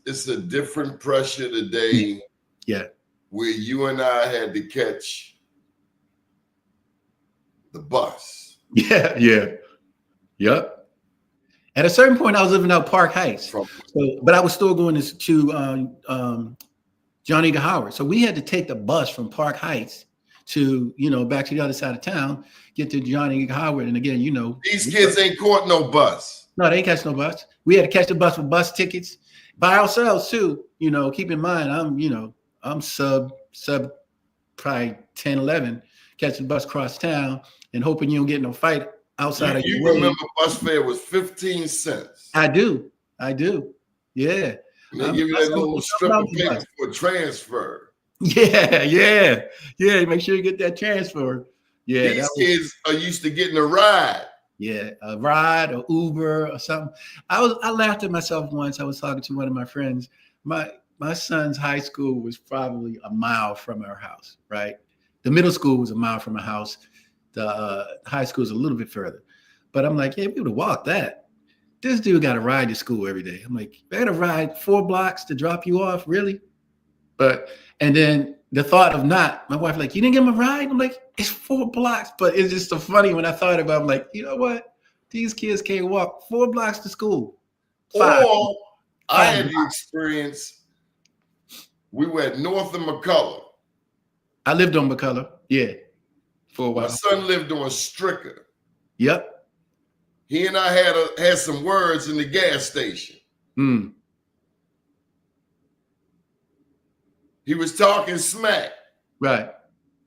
it's a different pressure today. Yeah. Where you and I had to catch the bus. Yeah. Yep. At a certain point, I was living out Park Heights, but I was still going to John Eager Howard. So we had to take the bus from Park Heights to, back to the other side of town, get to John Eager Howard. And again, these kids ain't caught no bus. No, they ain't catch no bus. We had to catch the bus with bus tickets by ourselves too. Keep in mind, I'm sub probably 10, 11, catching the bus across town and hoping you don't get no fight outside of your way. You remember bus fare was 15 cents. I do. Yeah. And they give you that little strip of paper for transfer. Yeah. Make sure you get that transfer. Yeah. These kids are used to getting a ride. Yeah, a ride or Uber or something. I laughed at myself once. I was talking to one of my friends. My son's high school was probably a mile from our house, right? The middle school was a mile from our house. The high school is a little bit further. But I'm like, yeah, we would have walked that. This dude got to ride to school every day. I'm like, I got to ride 4 blocks to drop you off, really? And then the thought of not, my wife like, you didn't give him a ride? I'm like, it's 4 blocks. But it's just so funny when I thought about it. I'm like, you know what? These kids can't walk 4 blocks to school. 5. Or I had the experience, we were at North of McCullough. I lived on McCullough, yeah, for a while. My son lived on Stricker. Yep. He and I had some words in the gas station. He was talking smack. Right.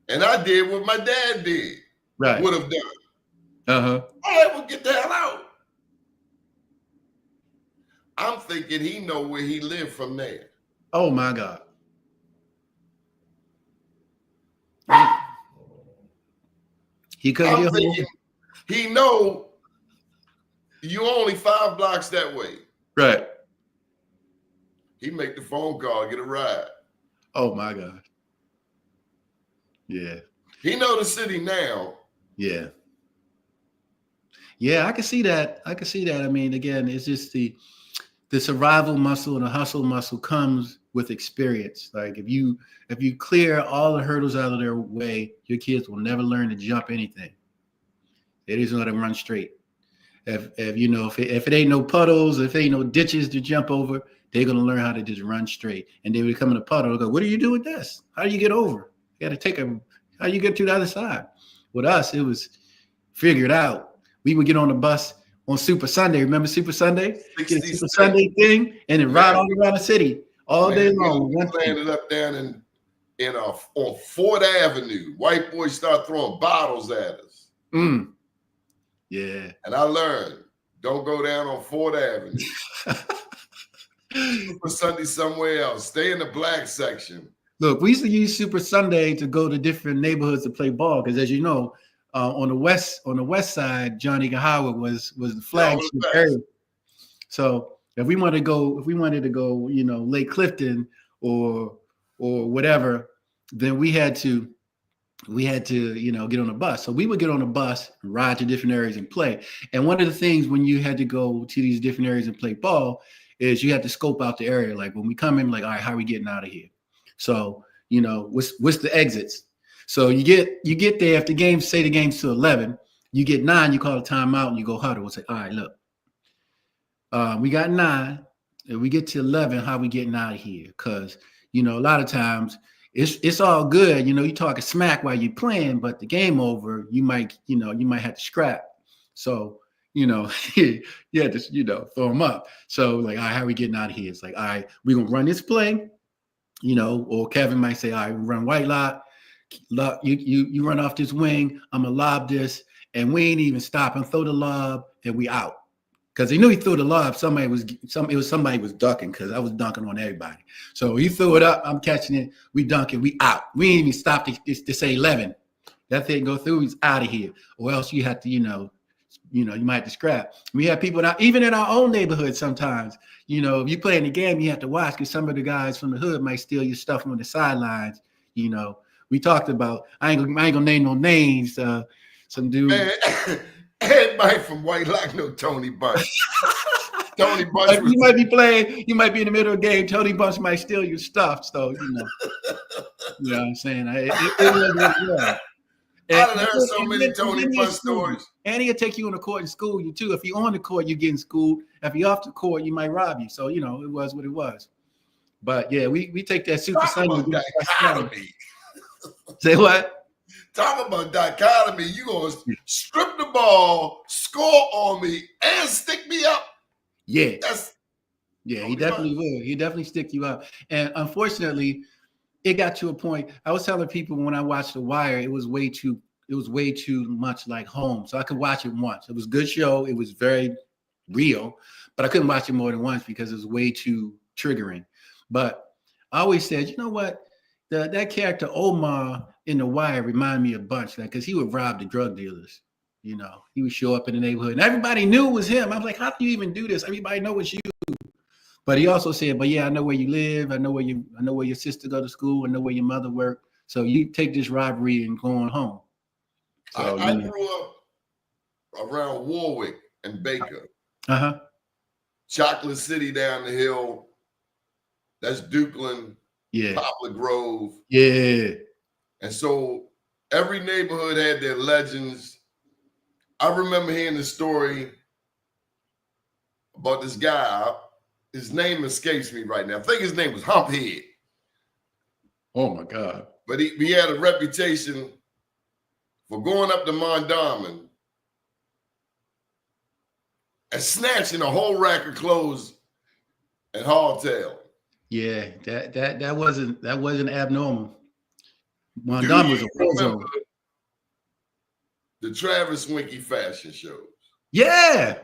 And I did what my dad did. Right. Would have done. Uh-huh. All right, well, get the hell out. I'm thinking he know where he lived from there. Oh my God. He couldn't get home. He know you only 5 blocks that way. Right. He make the phone call, get a ride. Oh my God. Yeah. He know the city now. Yeah. Yeah, I can see that. I mean, again, it's just the survival muscle and the hustle muscle comes with experience. Like if you clear all the hurdles out of their way, your kids will never learn to jump anything. They just know how to run straight. If it ain't no puddles, if ain't no ditches to jump over, they're gonna learn how to just run straight. And they would come in a puddle and go, what do you do with this? How do you get over? You gotta how you get to the other side? With us, it was figured out. We would get on the bus on Super Sunday. Remember Super Sunday? Get a Super Sunday thing and then ride all around the city all day long. We landed up down on 4th Avenue. White boys start throwing bottles at us. Yeah. And I learned, don't go down on 4th Avenue. Super Sunday somewhere else. Stay in the black section. Look, we used to use Super Sunday to go to different neighborhoods to play ball because, as you know, on the west side, John Eager Howard was the flagship area. So if we wanted to go, Lake Clifton or whatever, then we had to we had to, get on a bus. So we would get on a bus, ride to different areas and play. And one of the things when you had to go to these different areas and play ball is you had to scope out the area. Like when we come in, like, all right, how are we getting out of here? So, what's the exits? So you get there after games, say the game's to 11, you get 9, you call a timeout and you go huddle. It's like, all right, look, we got 9 and we get to 11, how we getting out of here? Because, a lot of times it's all good. You talking smack while you're playing, but the game over, you might have to scrap. So, you had to, throw them up. So like, all right, how are we getting out of here? It's like, all right, we're going to run this play, or Kevin might say, all right, run white lock, you run off this wing, I'm going to lob this, and we ain't even stop and throw the lob, and we out. Because he knew he threw the lob, somebody was ducking, because I was dunking on everybody. So he threw it up, I'm catching it, we dunking, we out. We ain't even stopped to say 11. That thing go through, he's out of here. Or else you have to, you might have to scrap. We have people even in our own neighborhood sometimes, if you play in the game, you have to watch, because some of the guys from the hood might steal your stuff on the sidelines. We talked about, I ain't gonna name no names, some dude. Man, everybody from White Lock know Tony Bunch. Tony Bunch you might be playing, you might be in the middle of the game, Tony Bunch might steal your stuff. So, you know what I'm saying? It was what I done heard so many Tony Bunch stories. And he'll take you on the court and school you too. If you're on the court, you're getting schooled. If you're off the court, you might rob you. So, it was what it was. But yeah, we take that Super Sunday. Dichotomy. Say what? Talk about dichotomy. You gonna strip the ball, score on me, and stick me up. Yeah. He definitely will. He definitely stick you up. And unfortunately, it got to a point. I was telling people when I watched The Wire, it was way too much like home. So I could watch it once. It was a good show. It was very real, but I couldn't watch it more than once because it was way too triggering. But I always said, you know what? That character Omar in The Wire reminded me a bunch, because he would rob the drug dealers. He would show up in the neighborhood and everybody knew it was him. I was like, how do you even do this? Everybody know it's you. But he also said, but yeah, I know where you live. I know where your sister go to school. I know where your mother worked. So you take this robbery and go on home. So, I grew up around Warwick and Baker. Uh-huh. Chocolate City down the hill. That's Dukeland. Yeah. Poplar Grove. Yeah. And so every neighborhood had their legends. I remember hearing the story about this guy. His name escapes me right now. I think his name was Humphead. Oh my God. But he had a reputation for going up to Mondawmin and snatching a whole rack of clothes at Halltail. Yeah, that wasn't abnormal. Mondawmin was a war zone. The Travis Winky fashion shows. Yeah.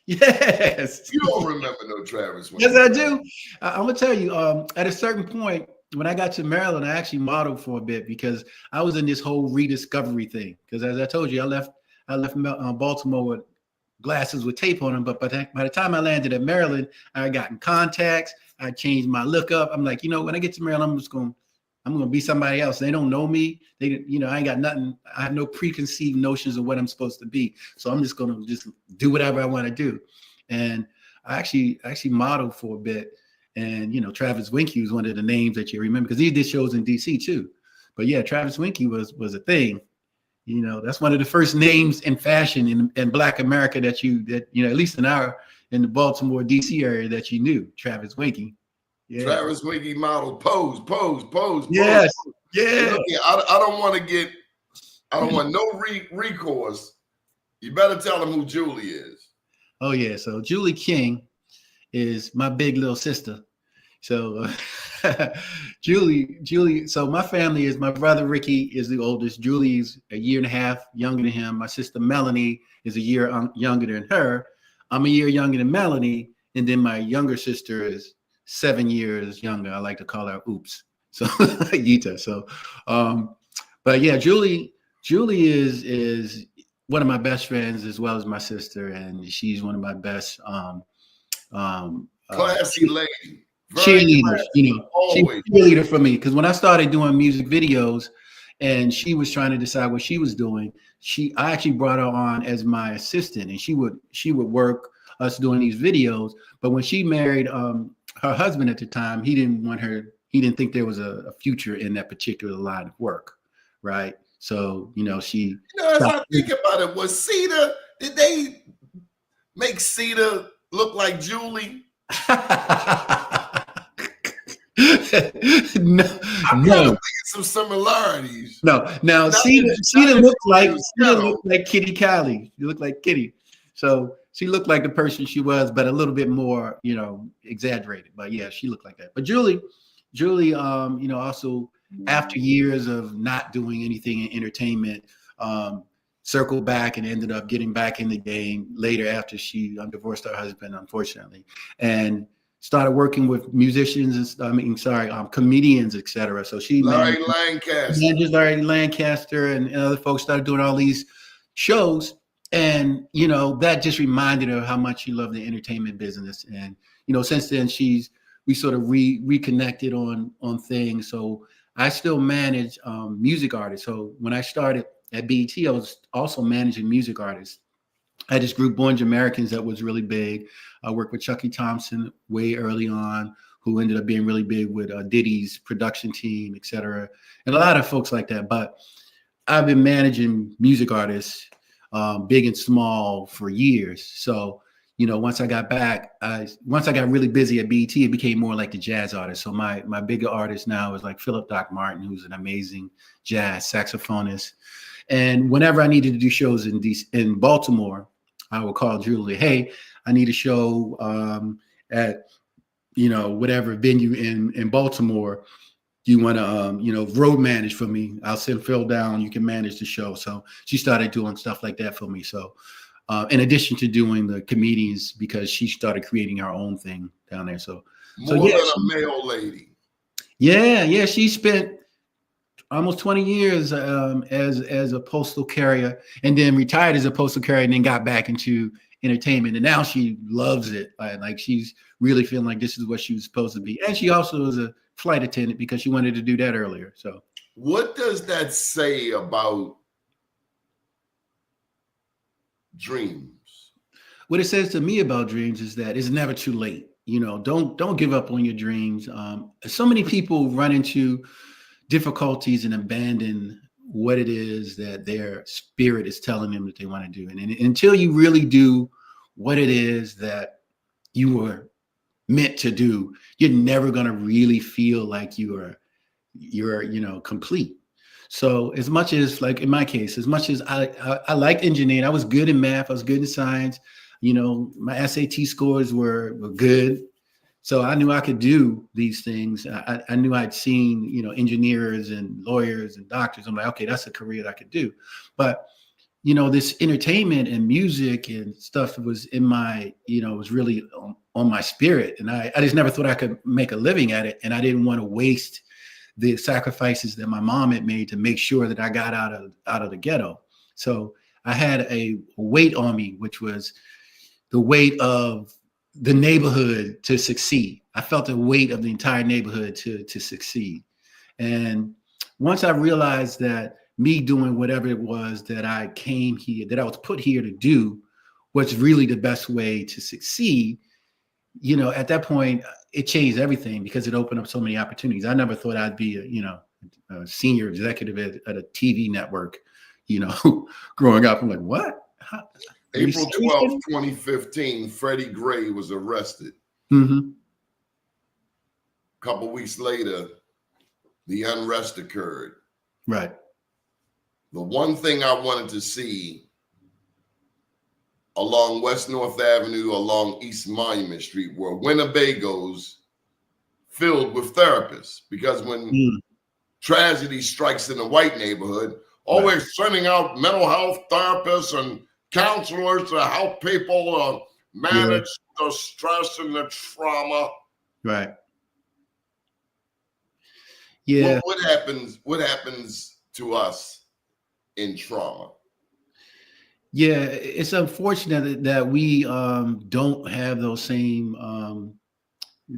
Yes. You don't remember no Travis Winky. Yes, I do. I'm gonna tell you. At a certain point, when I got to Maryland, I actually modeled for a bit because I was in this whole rediscovery thing. Because as I told you, I left Baltimore with glasses with tape on them. But by the time I landed at Maryland, I had gotten contacts. I changed my look up. I'm like, when I get to Maryland, I'm gonna be somebody else. They don't know me. I ain't got nothing. I have no preconceived notions of what I'm supposed to be. So I'm just gonna do whatever I want to do. And I actually modeled for a bit. And Travis Winky was one of the names that you remember because he did shows in DC too. But yeah, Travis Winky was a thing. That's one of the first names in fashion in Black America that at least in the Baltimore DC area that you knew. Travis Winky. Yeah. Travis Winky model pose. Yes. Pose. Yeah. I don't want no recourse. You better tell them who Julie is. Oh yeah. So Julie King is my big little sister. So Julie. So my family is my brother Ricky is the oldest. Julie's a year and a half younger than him. My sister Melanie is a year younger than her. I'm a year younger than Melanie, and then my younger sister is 7 years younger. I like to call her Oops. So Yita. So, but yeah, Julie is one of my best friends as well as my sister, and she's one of my best classy lady. Cheerleaders. She's a cheerleader for me because when I started doing music videos and she was trying to decide what she was doing. I actually brought her on as my assistant, and she would work us doing these videos. But when she married her husband at the time, he didn't think there was a future in that particular line of work, right? So, she. As I think about it, was Cedar, did they make Cedar look like Julie? No, I'm kind of thinking some similarities. No, now Cedar looked like Kitty Callie. You look like Kitty, so she looked like the person she was, but a little bit more, exaggerated. But yeah, she looked like that. But Julie, also after years of not doing anything in entertainment, circled back and ended up getting back in the game later after she divorced her husband, unfortunately, and started working with musicians, comedians, etc. So she Larry Lancaster and other folks started doing all these shows, and that just reminded her how much she loved the entertainment business. And since then we sort of reconnected on things. So I still manage music artists. So when I started at BET, I was also managing music artists. I had this group, Born Americans, that was really big. I worked with Chucky Thompson way early on, who ended up being really big with Diddy's production team, et cetera, and a lot of folks like that. But I've been managing music artists, big and small, for years. So, once I got really busy at BET, it became more like the jazz artist. So my bigger artist now is like Philip Doc Martin, who's an amazing jazz saxophonist. And whenever I needed to do shows in Baltimore, I would call Julie, hey, I need a show at, whatever venue in Baltimore. You want to, road manage for me? I'll send Phil down. You can manage the show. So she started doing stuff like that for me. So in addition to doing the comedians, because she started creating her own thing down there. So More than a male lady. Yeah. She spent almost 20 years as a postal carrier, and then retired as a postal carrier, and then got back into entertainment. And now she loves it. Like she's really feeling like this is what she was supposed to be. And she also is a flight attendant because she wanted to do that earlier. So what does that say about dreams? What it says to me about dreams is that it's never too late. Don't give up on your dreams. So many people run into difficulties and abandon what it is that their spirit is telling them that they want to do. And until you really do what it is that you were meant to do, you're never going to really feel like you're complete. So as much as, like in my case, as much as I liked engineering, I was good in math, I was good in science, my SAT scores were good. So I knew I could do these things. I knew I'd seen, engineers and lawyers and doctors. I'm like, okay, that's a career that I could do. But, this entertainment and music and stuff was in my, was really on my spirit. And I just never thought I could make a living at it. And I didn't want to waste the sacrifices that my mom had made to make sure that I got out of the ghetto. So I had a weight on me, which was the weight of the neighborhood to succeed. I felt the weight of the entire neighborhood to succeed. And once I realized that me doing whatever it was that I came here, that I was put here to do, was really the best way to succeed, at that point, it changed everything because it opened up so many opportunities. I never thought I'd be a senior executive at a TV network, growing up. I'm like, what? April 12th, 2015, Freddie Gray was arrested. Mm-hmm. A couple weeks later, the unrest occurred. Right. The one thing I wanted to see along West North Avenue, along East Monument Street, were Winnebagos filled with therapists. Because when tragedy strikes in a white neighborhood, always sending out mental health therapists and counselors to help people manage the stress and the trauma. Right. Yeah. What happens to us in trauma? Yeah, it's unfortunate that we don't have those same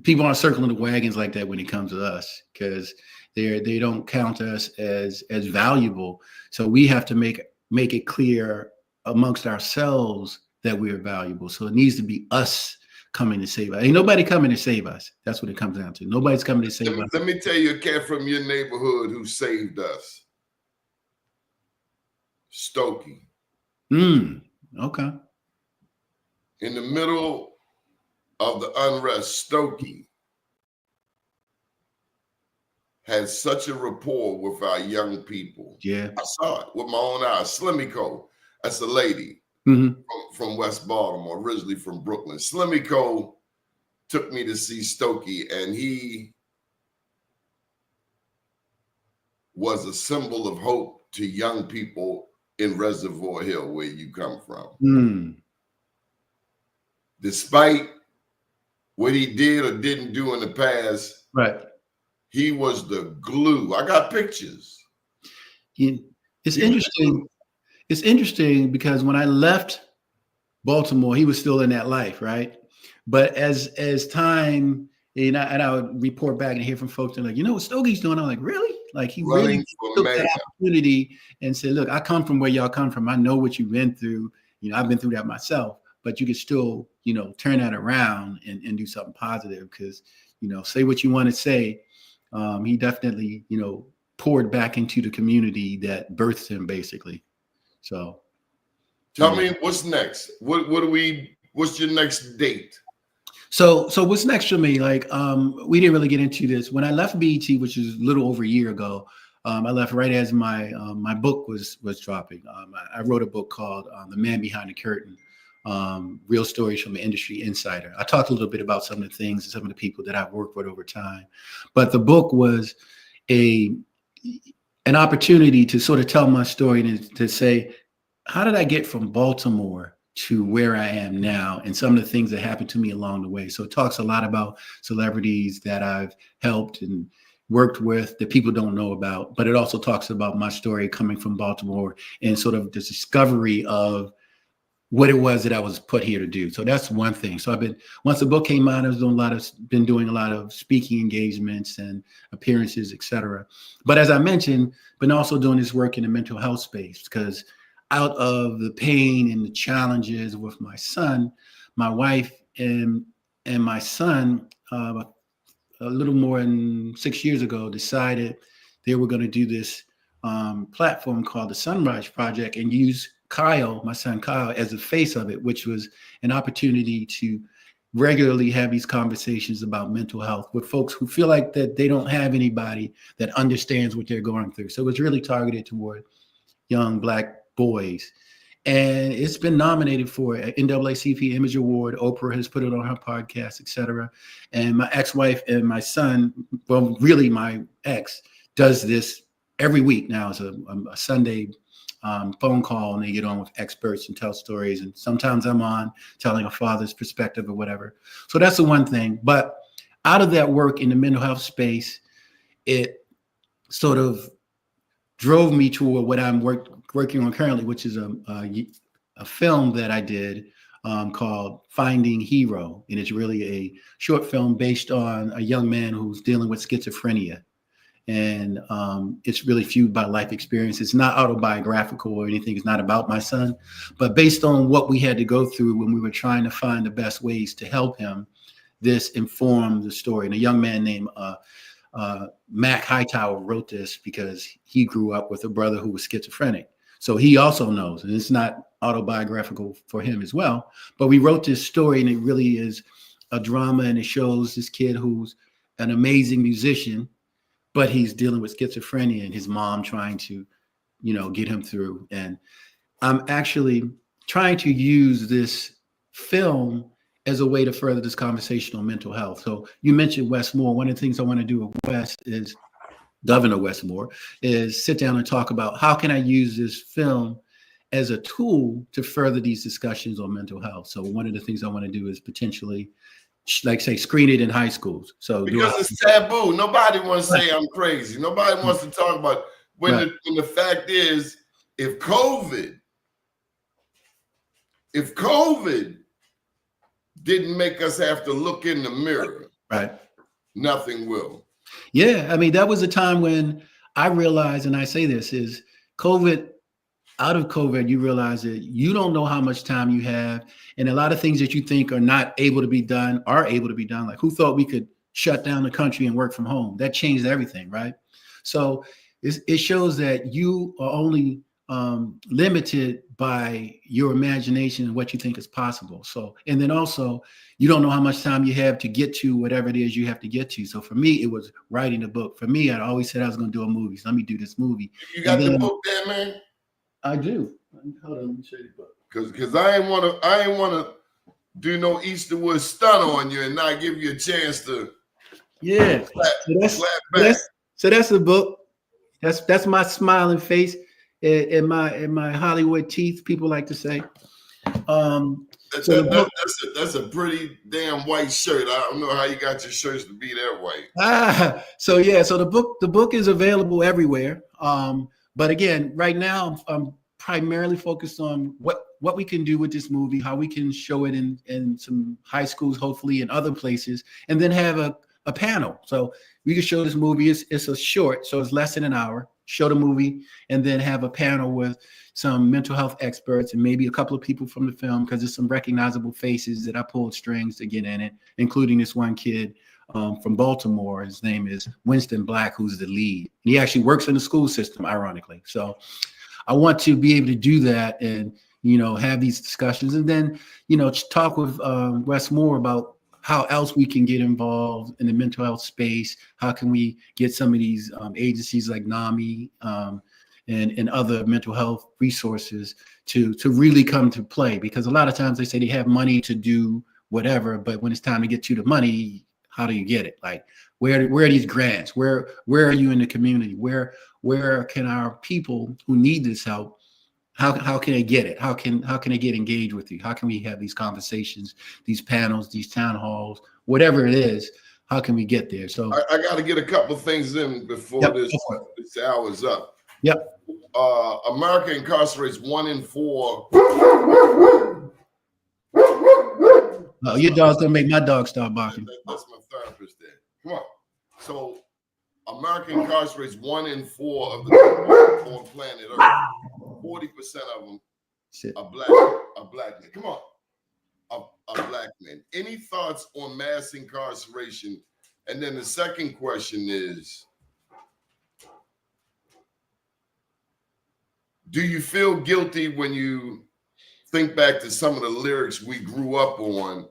people aren't circling the wagons like that when it comes to us, because They don't count us as valuable. So we have to make it clear amongst ourselves that we're valuable. So it needs to be us coming to save us. Ain't nobody coming to save us. That's what it comes down to. Nobody's coming to save us. Let me tell you a cat from your neighborhood who saved us. Stokey. Okay. In the middle of the unrest, Stokey had such a rapport with our young people. Yeah. I saw it with my own eyes. Slimmy-Co, that's a lady from West Baltimore, originally from Brooklyn. Slimmy-Co took me to see Stokey, and he was a symbol of hope to young people in Reservoir Hill, where you come from. Despite what he did or didn't do in the past, right? He was the glue. I got pictures. It's interesting. It's interesting because when I left Baltimore, he was still in that life, right? But as time, and I would report back and hear from folks, and like, you know what Stokey's doing? I'm like, really? Like he really took that opportunity and said, look, I come from where y'all come from. I know what you've been through. You know, I've been through that myself, but you can still, you know, turn that around and do something positive because, you know, say what you want to say. He definitely, you know, poured back into the community that birthed him basically. So tell me what's next? What's your next date? So what's next for me? Like, we didn't really get into this. When I left BET, which is a little over a year ago, I left right as my my book was dropping. I wrote a book called The Man Behind the Curtain, Real Stories from an Industry Insider. I talked a little bit about some of the things and some of the people that I've worked with over time. But the book was an opportunity to sort of tell my story and to say, how did I get from Baltimore to where I am now and some of the things that happened to me along the way. So it talks a lot about celebrities that I've helped and worked with that people don't know about, but it also talks about my story coming from Baltimore and sort of the discovery of what it was that I was put here to do. So that's one thing. So once the book came out, I was been doing a lot of speaking engagements and appearances, etc. But as I mentioned, been also doing this work in the mental health space because out of the pain and the challenges with my son, my wife and my son, a little more than 6 years ago, decided they were going to do this platform called the SonRise Project and use Kyle, my son Kyle, as the face of it, which was an opportunity to regularly have these conversations about mental health with folks who feel like that they don't have anybody that understands what they're going through. So it was really targeted toward young Black boys. And it's been nominated for an NAACP Image Award. Oprah has put it on her podcast, etc. And my ex-wife and my son, well, really my ex, does this every week now. It's a Sunday phone call, and they get on with experts and tell stories. And sometimes I'm on telling a father's perspective or whatever. So that's the one thing. But out of that work in the mental health space, it sort of drove me toward what I'm working on currently, which is a film that I did called Finding Hero. And it's really a short film based on a young man who's dealing with schizophrenia. And it's really fueled by life experience. It's not autobiographical or anything. It's not about my son, but based on what we had to go through when we were trying to find the best ways to help him, this informed the story. And a young man named Mac Hightower wrote this because he grew up with a brother who was schizophrenic. So he also knows, and it's not autobiographical for him as well, but we wrote this story and it really is a drama, and it shows this kid who's an amazing musician, but he's dealing with schizophrenia and his mom trying to, you know, get him through. And I'm actually trying to use this film as a way to further this conversation on mental health. So you mentioned Wes Moore. One of the things I want to do with Wes is, Governor Wes Moore, is sit down and talk about how can I use this film as a tool to further these discussions on mental health. So one of the things I want to do is potentially, like say, screen it in high schools. So because it's taboo. Nobody wants to say I'm crazy. Nobody wants to talk about when the fact is, if COVID didn't make us have to look in the mirror, right, nothing will. Yeah, I mean, that was a time when I realized, and I say this is COVID, out of COVID, you realize that you don't know how much time you have. And a lot of things that you think are not able to be done are able to be done. Like who thought we could shut down the country and work from home? That changed everything, right? So it shows that you are only limited by your imagination and what you think is possible. So, and then also, you don't know how much time you have to get to whatever it is you have to get to. So for me, it was writing a book. For me, I always said I was going to do a movie. So let me do this movie. You got the book there, man? I do. Hold on, let me show you the book. Because I ain't wanna do no Easterwood stunt on you and not give you a chance to. Yeah. So that's the book. That's my smiling face and my Hollywood teeth, people like to say. That's a pretty damn white shirt. I don't know how you got your shirts to be that white. So yeah, so the book is available everywhere. But again, right now I'm primarily focused on what we can do with this movie, how we can show it in some high schools, hopefully, and other places, and then have a panel. So we can show this movie. It's a short, so it's less than an hour. Show the movie, and then have a panel with some mental health experts and maybe a couple of people from the film, because there's some recognizable faces that I pulled strings to get in it, including this one kid from Baltimore. His name is Winston Black, who's the lead. He actually works in the school system, ironically. So I want to be able to do that and, have these discussions, and then, talk with Wes Moore about how else we can get involved in the mental health space. How can we get some of these agencies like NAMI and other mental health resources to really come to play? Because a lot of times they say they have money to do whatever, but when it's time to get to the money, how do you get it? Like, where are these grants? Where are you in the community? Where can our people who need this help? How can they get it? How can they get engaged with you? How can we have these conversations, these panels, these town halls, whatever it is? How can we get there? So I got to get a couple things in before this hour's up. Yep. America incarcerates 1 in 4. Oh, your dog's gonna make my dog start barking. That's my therapist there. Come on. So America incarcerates 1 in 4 of the people on planet Earth. 40% of them are black men. Come on, a black man. Any thoughts on mass incarceration? And then the second question is, do you feel guilty when you think back to some of the lyrics we grew up on?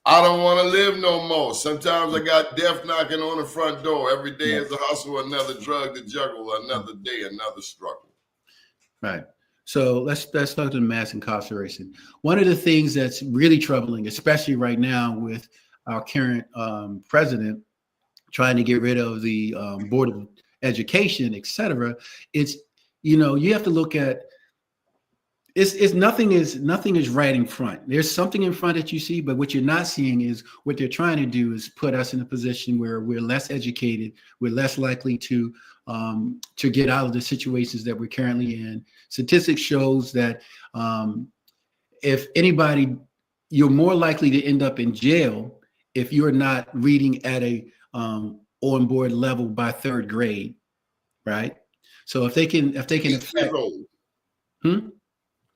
I don't want to live no more. Sometimes I got death knocking on the front door. Every day is a hustle, another drug to juggle, another day, another struggle. Right. So let's talk to the mass incarceration. One of the things that's really troubling, especially right now with our current president trying to get rid of the Board of Education, et cetera, it's, you have to look at it's nothing is right in front. There's something in front that you see, but what you're not seeing is what they're trying to do is put us in a position where we're less educated, we're less likely to get out of the situations that we're currently in. Statistics shows that if anybody, you're more likely to end up in jail if you're not reading at a on-board level by 3rd grade, right? So if they can affect,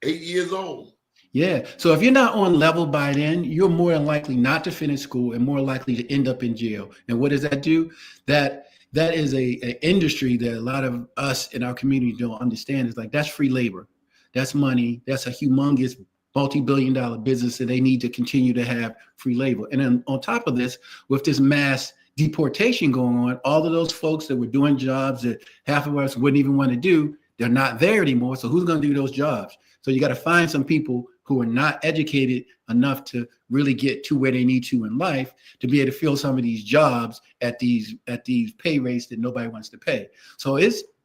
8 years old. Yeah. So if you're not on level by then, you're more likely not to finish school and more likely to end up in jail. And what does that do? That is a industry that a lot of us in our community don't understand. It's like, that's free labor. That's money. That's a humongous multi-billion-dollar business that they need to continue to have free labor. And then on top of this, with this mass deportation going on, all of those folks that were doing jobs that half of us wouldn't even want to do, they're not there anymore. So who's going to do those jobs? So you got to find some people who are not educated enough to really get to where they need to in life to be able to fill some of these jobs at these pay rates that nobody wants to pay. So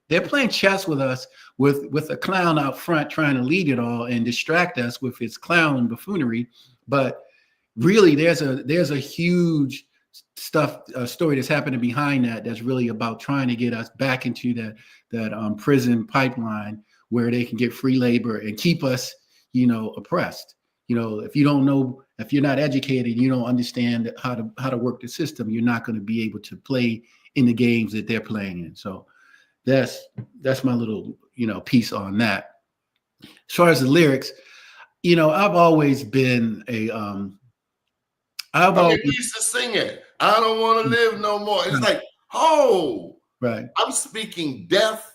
they're playing chess with us with a clown out front trying to lead it all and distract us with its clown buffoonery. But really, there's a huge story that's happening behind that that's really about trying to get us back into that prison pipeline where they can get free labor and keep us, oppressed. If you don't know, if you're not educated, you don't understand how to work the system, you're not going to be able to play in the games that they're playing in. So that's my little, piece on that. As far as the lyrics, I've always been a we used to sing it. I don't want to live no more. It's like, right. I'm speaking death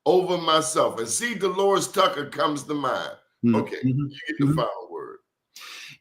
over myself. And see, Dolores Tucker comes to mind. Okay, you get the final word.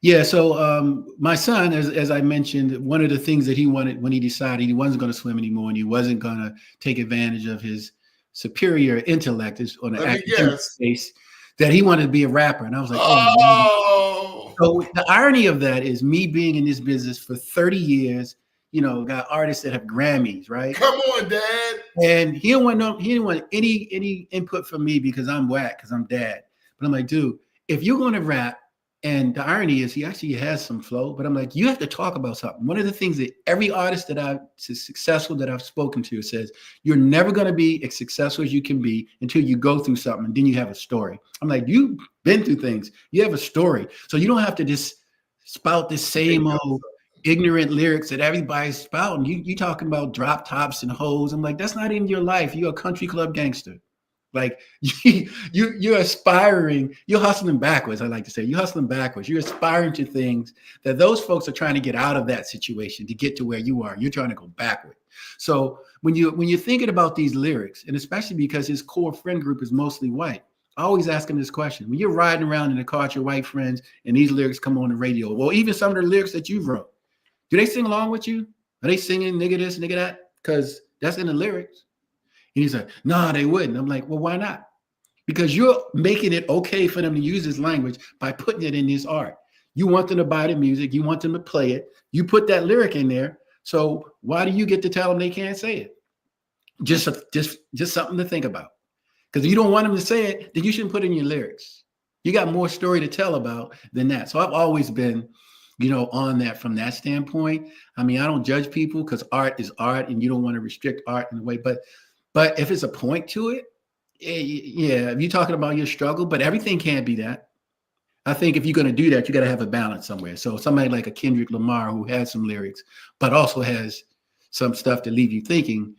Yeah, so my son, as I mentioned, one of the things that he wanted when he decided he wasn't going to swim anymore and he wasn't going to take advantage of his superior intellect on the academic space, that he wanted to be a rapper. And I was like, oh. So the irony of that is me being in this business for 30 years, got artists that have Grammys, right? Come on, Dad. And he didn't want any input from me because I'm whack, because I'm dad. But I'm like, dude, if you're going to rap, and the irony is he actually has some flow, but I'm like, you have to talk about something. One of the things that every artist that I've successful that I've spoken to says, you're never going to be as successful as you can be until you go through something and then you have a story. I'm like, you've been through things. You have a story. So you don't have to just spout the same old ignorant lyrics that everybody's spouting. You talking about drop tops and hoes. I'm like, that's not in your life. You're a country club gangster. Like you're aspiring, you're hustling backwards. I like to say you're hustling backwards. You're aspiring to things that those folks are trying to get out of that situation to get to where you are. You're trying to go backward. So when you're thinking about these lyrics, and especially because his core friend group is mostly white, I always ask him this question: when you're riding around in the car with your white friends and these lyrics come on the radio, well, even some of the lyrics that you wrote, do they sing along with you? Are they singing nigga this, nigga that? Because that's in the lyrics. And he's like, nah, they wouldn't. I'm like, well, why not? Because you're making it okay for them to use this language by putting it in this art. You want them to buy the music. You want them to play it. You put that lyric in there. So why do you get to tell them they can't say it? Just something to think about. Because if you don't want them to say it, then you shouldn't put it in your lyrics. You got more story to tell about than that. So I've always been, on that from that standpoint. I mean, I don't judge people because art is art and you don't want to restrict art in a way. But if it's a point to it, if you're talking about your struggle, but everything can't be that. I think if you're going to do that, you got to have a balance somewhere. So somebody like a Kendrick Lamar who has some lyrics, but also has some stuff to leave you thinking,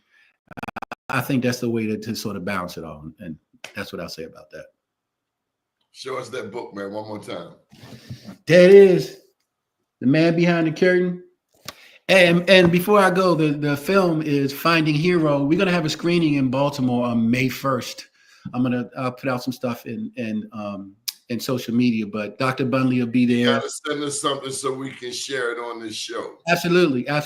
I think that's the way to sort of balance it all. And that's what I'll say about that. Show us that book, man, one more time. There it is. The Man Behind the Curtain. And before I go, the film is Finding Hero. We're gonna have a screening in Baltimore on May 1st. I'll put out some stuff in social media, but Dr. Bunley will be there. You gotta send us something so we can share it on this show. Absolutely. I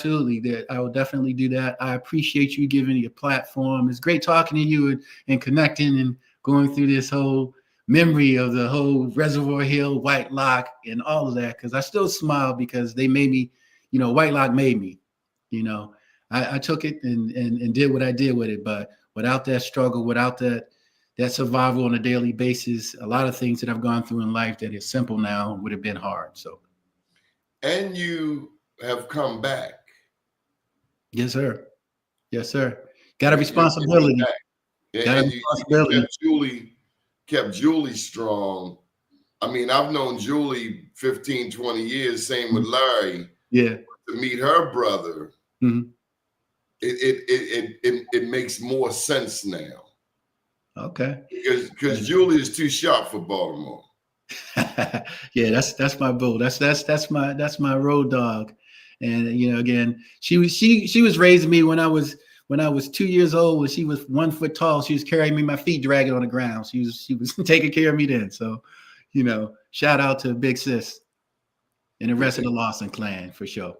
will definitely do that. I appreciate you giving me a platform. It's great talking to you and connecting and going through this whole memory of the whole Reservoir Hill, White Lock, and all of that. Because I still smile because they made me. White Lock made me, I took it and did what I did with it. But without that struggle, without that survival on a daily basis, a lot of things that I've gone through in life that is simple now would have been hard. So. And you have come back. Yes, sir. Yes, sir. Got a responsibility. Got a responsibility. Kept Julie strong. I mean, I've known Julie 15, 20 years, same with Larry. Yeah. To meet her brother, it makes more sense now. Okay. Because Julie is too sharp for Baltimore. Yeah, that's my bull. That's my road dog. And again, she was raising me when I was 2 years old. When she was 1 foot tall, she was carrying me, my feet dragging on the ground. She was taking care of me then. So, shout out to Big Sis and the rest of the Lawson clan for sure.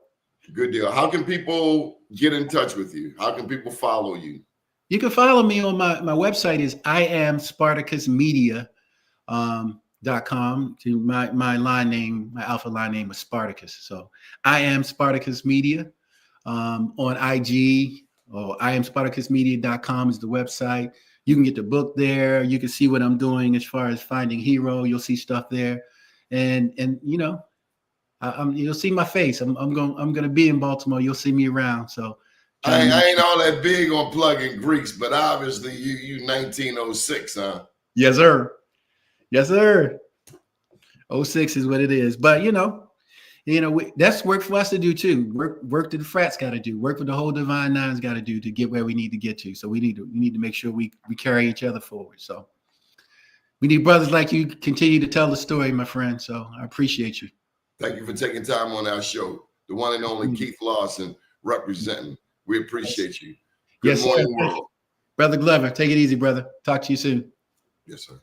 Good deal. How can people get in touch with you? How can people follow you? You can follow me on my website is iamspartacusmedia.com. To my line name, my alpha line name is Spartacus. So I am Spartacus Media on IG, or iamspartacusmedia.com is the website. You can get the book there. You can see what I'm doing as far as Finding Hero. You'll see stuff there. And you'll see my face. I'm gonna be in Baltimore. You'll see me around. So I ain't all that big on plugging Greeks, but obviously you 1906, huh? Yes, sir. Yes, sir. 06 is what it is. But you know, that's work for us to do too. Work that the frats got to do. Work what the whole Divine Nine's got to do to get where we need to get to. So we need to make sure we carry each other forward. So we need brothers like you continue to tell the story, my friend. So I appreciate you. Thank you for taking time on our show. The one and only Keith Lawson representing. We appreciate you. Good morning, world. Brother Glover, take it easy, brother. Talk to you soon. Yes, sir.